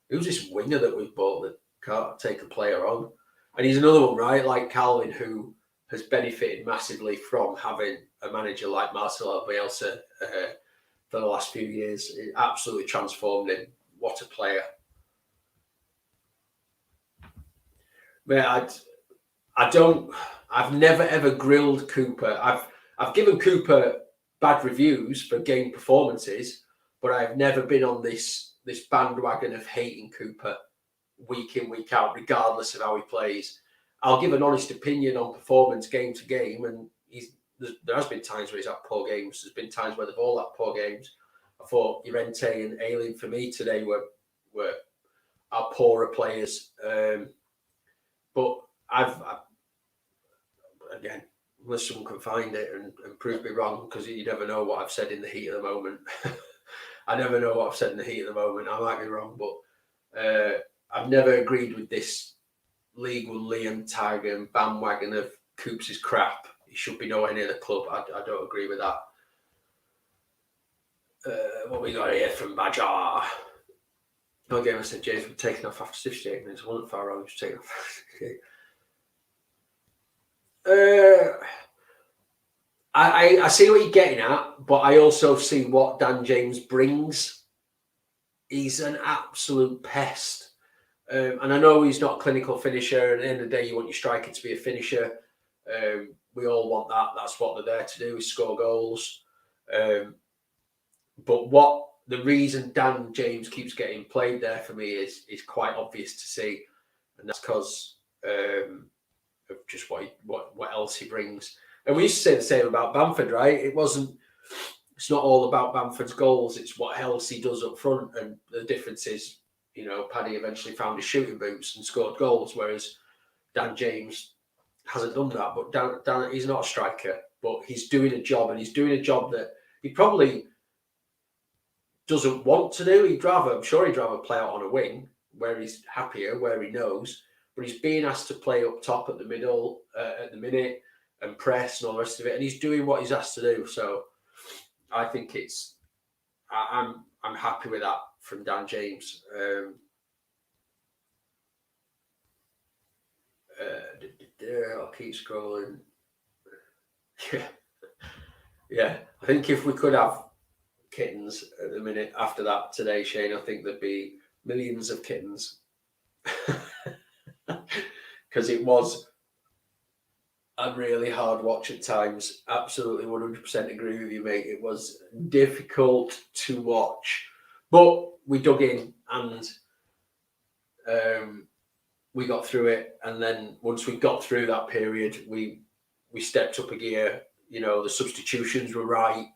who's this winger that we've bought that can't take a player on? And he's another one, right? Like Calvin, who has benefited massively from having a manager like Marcelo Bielsa for the last few years. It absolutely transformed him. What a player. But I've never ever grilled Cooper. I've given Cooper bad reviews for game performances, but I've never been on this bandwagon of hating Cooper week in, week out, regardless of how he plays. I'll give an honest opinion on performance game to game, and there has been times where he's had poor games. There's been times where they've all had poor games. I thought Llorente and Alien for me today were our poorer players. But again, unless someone can find it and prove me wrong, because you never know what I've said in the heat of the moment. I never know what I've said in the heat of the moment. I might be wrong, but I've never agreed with this League One Liam Tiger and bandwagon of Coops is crap. He should be nowhere near the club. I don't agree with that. What we got here from Bajar. No game, I said James was taken off after 58 minutes. I wasn't far wrong. He was taken off. I see what you're getting at, but I also see what Dan James brings. He's an absolute pest. And I know he's not a clinical finisher. And at the end of the day, you want your striker to be a finisher. We all want that. That's what they're there to do, is score goals. But the reason Dan James keeps getting played there for me is quite obvious to see, and that's because of just what else he brings. And we used to say the same about Bamford, right? It's not all about Bamford's goals; it's what else he does up front. And the difference is, Paddy eventually found his shooting boots and scored goals, whereas Dan James hasn't done that. But Dan he's not a striker, but he's doing a job, and he's doing a job that he probably doesn't want to do. I'm sure he'd rather play out on a wing where he's happier, where he knows. But he's being asked to play up top at the middle at the minute and press and all the rest of it, and he's doing what he's asked to do. So I think I'm happy with that from Dan James. I'll keep scrolling. Yeah. I think if we could have kittens at the minute after that today, Shane, I think there'd be millions of kittens. Because it was a really hard watch at times. Absolutely 100% agree with you, mate. It was difficult to watch. But we dug in and we got through it. And then once we got through that period, we stepped up a gear. The substitutions were right.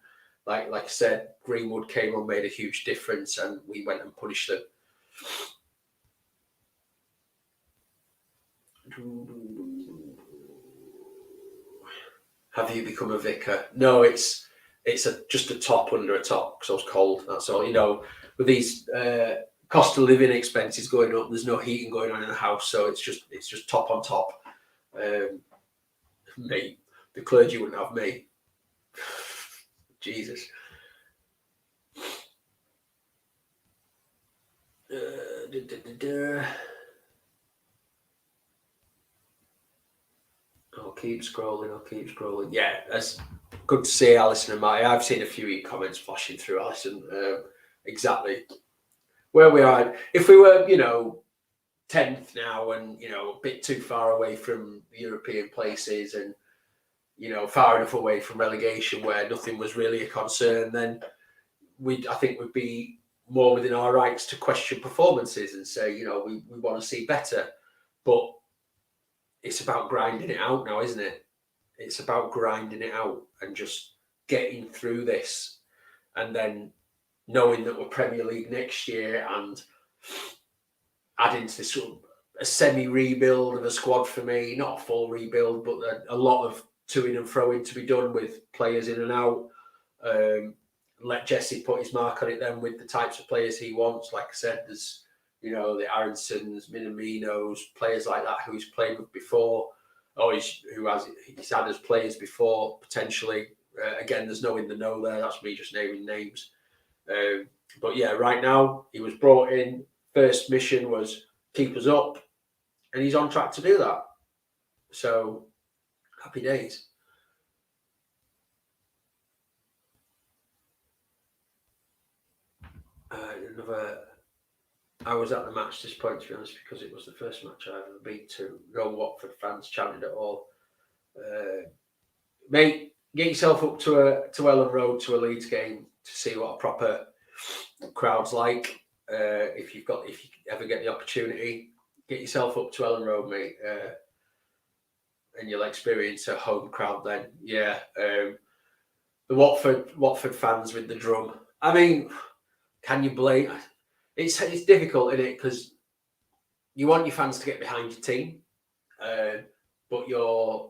Like I said, Greenwood came on, made a huge difference, and we went and punished them. Have you become a vicar? No, it's just a top under a top because I was cold. That's all. With these cost of living expenses going up, there's no heating going on in the house, so it's just top on top. Mate, the clergy wouldn't have me. Jesus. I'll keep scrolling. Yeah, that's good to see Alison and Marty. I've seen a few of your comments flashing through, Alison. Exactly where we are. If we were, 10th now and, a bit too far away from the European places and, far enough away from relegation where nothing was really a concern, then I think we'd be more within our rights to question performances and say, we want to see better. But it's about grinding it out now, isn't it? It's about grinding it out and just getting through this, and then knowing that we're Premier League next year and adding to this sort of a semi-rebuild of a squad for me, not a full rebuild, but a lot of to-in and fro-in to be done with players in and out. Let Jesse put his mark on it then with the types of players he wants. Like I said, there's, the Aronsons, Minaminos, players like that who he's played with before, or he's had as players before, potentially. Again, there's no in the know there. That's me just naming names. But yeah, right now, he was brought in. First mission was keep us up, and he's on track to do that. So, happy days. I was at the match this point, to be honest, because it was the first match I ever been to. No Watford fans chanted at all. Mate, get yourself up to Ellen Road to a Leeds game to see what a proper crowd's like. If you ever get the opportunity, get yourself up to Ellen Road, mate, and you'll experience a home crowd then. Yeah, the Watford fans with the drum. I mean, can you blame? It's difficult, isn't it? Because you want your fans to get behind your team, but you're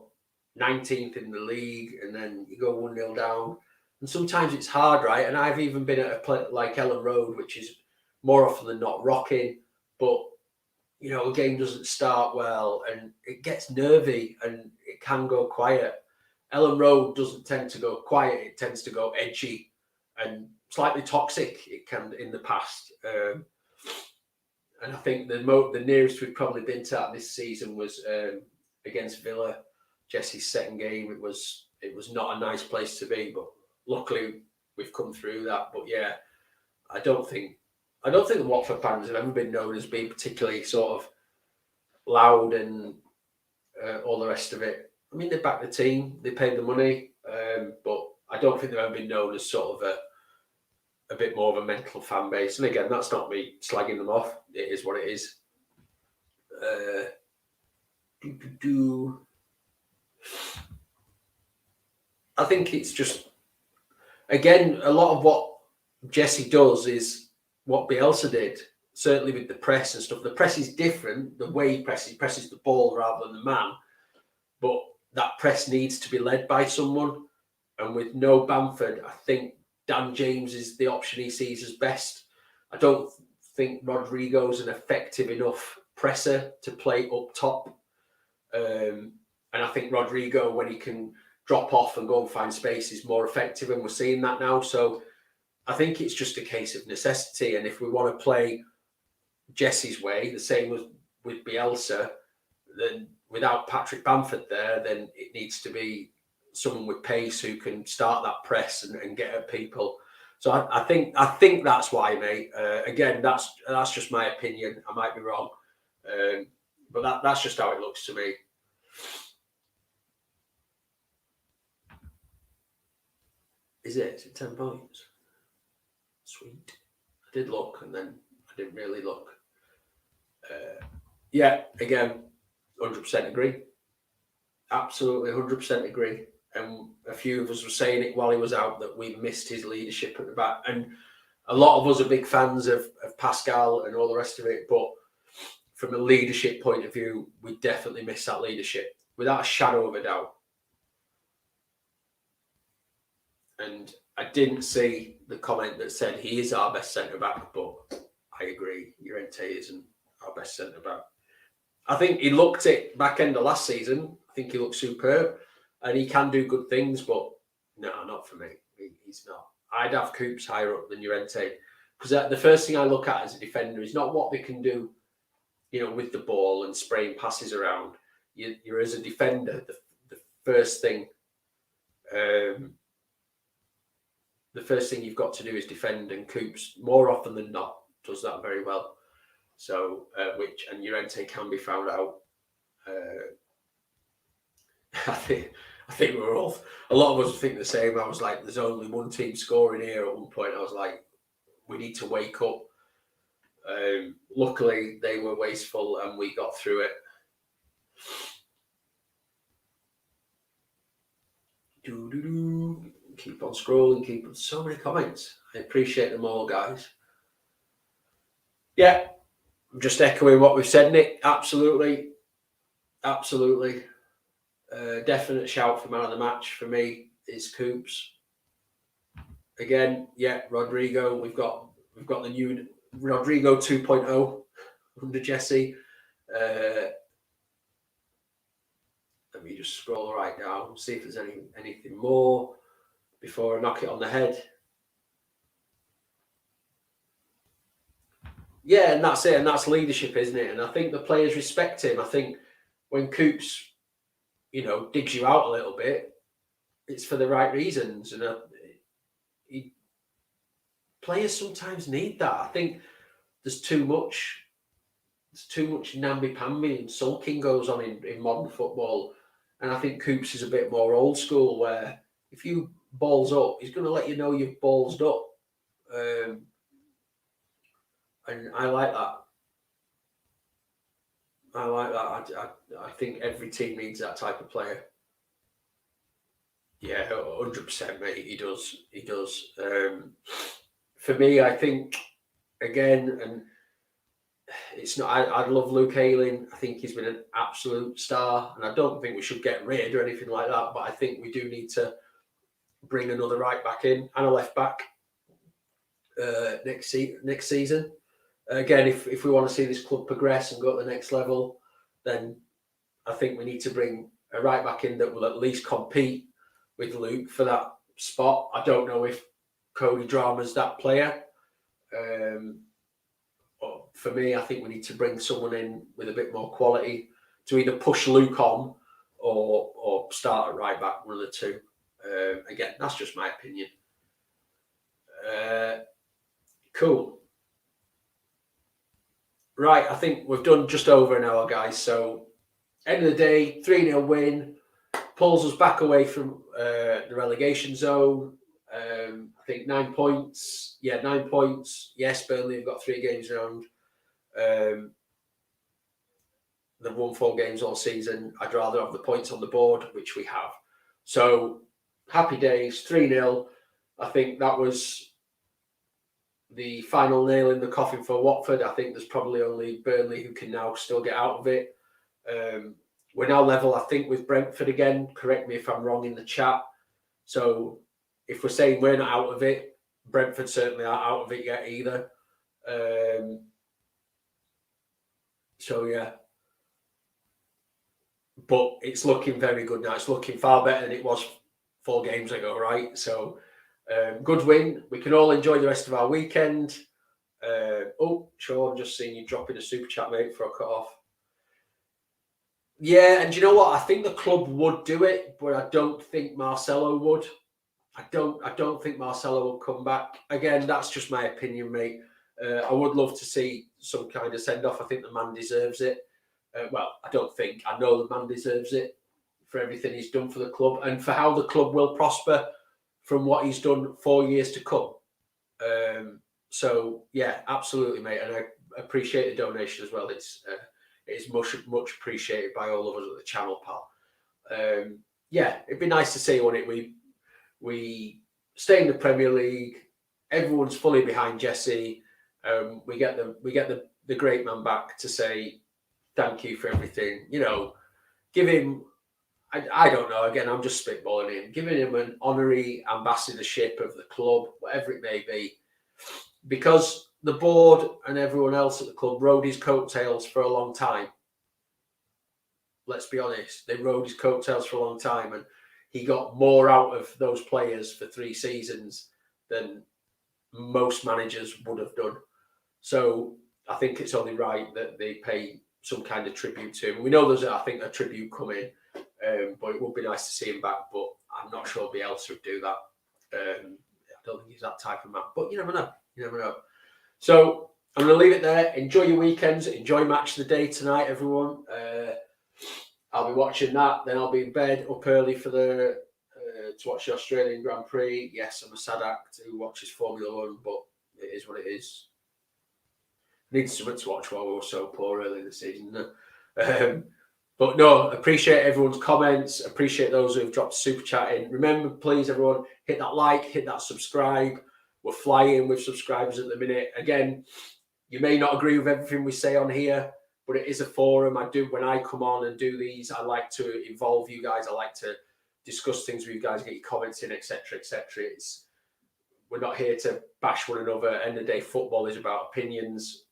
19th in the league, and then you go 1-0 down, and sometimes it's hard, right? And I've even been at a place like Ellen Road, which is more often than not rocking, but a game doesn't start well, and it gets nervy, and it can go quiet. Ellen Road doesn't tend to go quiet; it tends to go edgy and slightly toxic. It can in the past, and I think the nearest we've probably been to that this season was against Villa Jesse's second game, it was not a nice place to be, but luckily we've come through that. But yeah, I don't think the Watford fans have ever been known as being particularly sort of loud and all the rest of it. I mean, they back the team, they paid the money, but I don't think they've ever been known as sort of a bit more of a mental fan base. And again, that's not me slagging them off. It is what it is. I think it's just, again, a lot of what Jesse does is what Bielsa did, certainly with the press and stuff. The press is different. The way he presses the ball rather than the man. But that press needs to be led by someone. And with no Bamford, I think Dan James is the option he sees as best. I don't think Rodrigo's an effective enough presser to play up top. And I think Rodrigo, when he can drop off and go and find space, is more effective. And we're seeing that now. So I think it's just a case of necessity. And if we want to play Jesse's way, the same as with Bielsa, then without Patrick Bamford there, then it needs to be someone with pace who can start that press and get at people. So I think that's why, mate. Again, that's just my opinion. I might be wrong, but that's just how it looks to me. Is it 10 points? Sweet. I did look, and then I didn't really look. Yeah, again, 100% agree. Absolutely 100% agree. And a few of us were saying it while he was out that we missed his leadership at the back. And a lot of us are big fans of Pascal and all the rest of it. But from a leadership point of view, we definitely missed that leadership without a shadow of a doubt. And I didn't see the comment that said he is our best centre-back, but I agree, Llorente isn't our best centre-back. I think he looked it back end of last season. I think he looked superb and he can do good things, but no, not for me. He's not. I'd have Coops higher up than Llorente because the first thing I look at as a defender is not what they can do, with the ball and spraying passes around. You're as a defender, the first thing you've got to do is defend, and Coops more often than not does that very well. So, and Llorente can be found out. I think we're all, a lot of us think the same. I was like, there's only one team scoring here at one point. I was like, we need to wake up. Luckily, they were wasteful and we got through it. Keep on scrolling, keep on so many comments. I appreciate them all, guys. Yeah, I'm just echoing what we've said, Nick. Absolutely. Definite shout for man of the match for me is Coops. Again, yeah, Rodrigo. We've got the new Rodrigo 2.0 under Jesse. Let me just scroll right down, see if there's anything more before I knock it on the head. Yeah, and that's it, and that's leadership, isn't it? And I think the players respect him. I think when Coops, digs you out a little bit, it's for the right reasons. And players sometimes need that. I think there's too much namby-pamby and sulking goes on in modern football. And I think Coops is a bit more old school, where if you balls up, he's going to let you know you've ballsed up. And I like that. I think every team needs that type of player. Yeah, 100%, mate. He does. For me, I think, again, and it's not. I love Luke Ayling. I think he's been an absolute star, and I don't think we should get rid or anything like that. But I think we do need to bring another right back in and a left back next season. Again, if we want to see this club progress and go to the next level, then I think we need to bring a right back in that will at least compete with Luke for that spot. I don't know if Cody Drama's that player. For me, I think we need to bring someone in with a bit more quality to either push Luke on or start at right back, one of the two. Again, that's just my opinion. Cool. Right, I think we've done just over an hour, guys. So, end of the day, 3-0 win. Pulls us back away from the relegation zone. I think 9 points. Yeah, 9 points. Yes, Burnley have got 3 games round. They've won 4 games all season. I'd rather have the points on the board, which we have. So, happy days, 3-0. I think that was the final nail in the coffin for Watford. I think there's probably only Burnley who can now still get out of it. We're now level, I think, with Brentford again. Correct me if I'm wrong in the chat. So if we're saying we're not out of it, Brentford certainly aren't out of it yet either. So, yeah. But it's looking very good now. It's looking far better than it was 4 games ago, right? So, good win. We can all enjoy the rest of our weekend. Sean, just seeing you dropping a super chat, mate, before I cut off. Yeah, and you know what? I think the club would do it, but I don't think Marcelo would. I don't think Marcelo will come back. Again, that's just my opinion, mate. I would love to see some kind of send-off. I think the man deserves it. I don't think. I know the man deserves it for everything he's done for the club and for how the club will prosper from what he's done 4 years to come. So, yeah, absolutely, mate. And I appreciate the donation as well. It's much appreciated by all of us at the channel, pal. Yeah, it'd be nice to see when we stay in the Premier League. Everyone's fully behind Jesse. We get the great man back to say thank you for everything. You know, give him. I don't know. Again, I'm just spitballing him. Giving him an honorary ambassadorship of the club, whatever it may be, because the board and everyone else at the club rode his coattails for a long time. Let's be honest. They rode his coattails for a long time, and he got more out of those players for 3 seasons than most managers would have done. So I think it's only right that they pay some kind of tribute to him. We know there's, I think, a tribute coming, but it would be nice to see him back. But I'm not sure Bielsa would do that. I don't think he's that type of man. But you never know. You never know. So I'm going to leave it there. Enjoy your weekends. Enjoy Match of the Day tonight, everyone. I'll be watching that. Then I'll be in bed up early for to watch the Australian Grand Prix. Yes, I'm a sad act who watches Formula One, but it is what it is. Need something to watch while we were so poor early in the season. But no, appreciate everyone's comments. Appreciate those who've dropped super chat in. Remember, please, everyone, hit that like, hit that subscribe. We're flying with subscribers at the minute. Again, you may not agree with everything we say on here, but it is a forum. When I come on and do these, I like to involve you guys. I like to discuss things with you guys, get your comments in, etc., etc. We're not here to bash one another. At the end of the day, football is about opinions.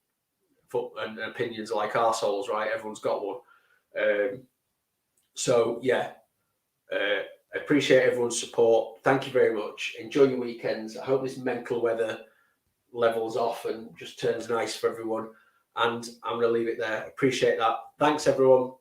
And opinions are like arseholes, right? Everyone's got one. So, yeah, appreciate everyone's support. Thank you very much. Enjoy your weekends. I hope this mental weather levels off and just turns nice for everyone. And I'm going to leave it there. Appreciate that. Thanks, everyone.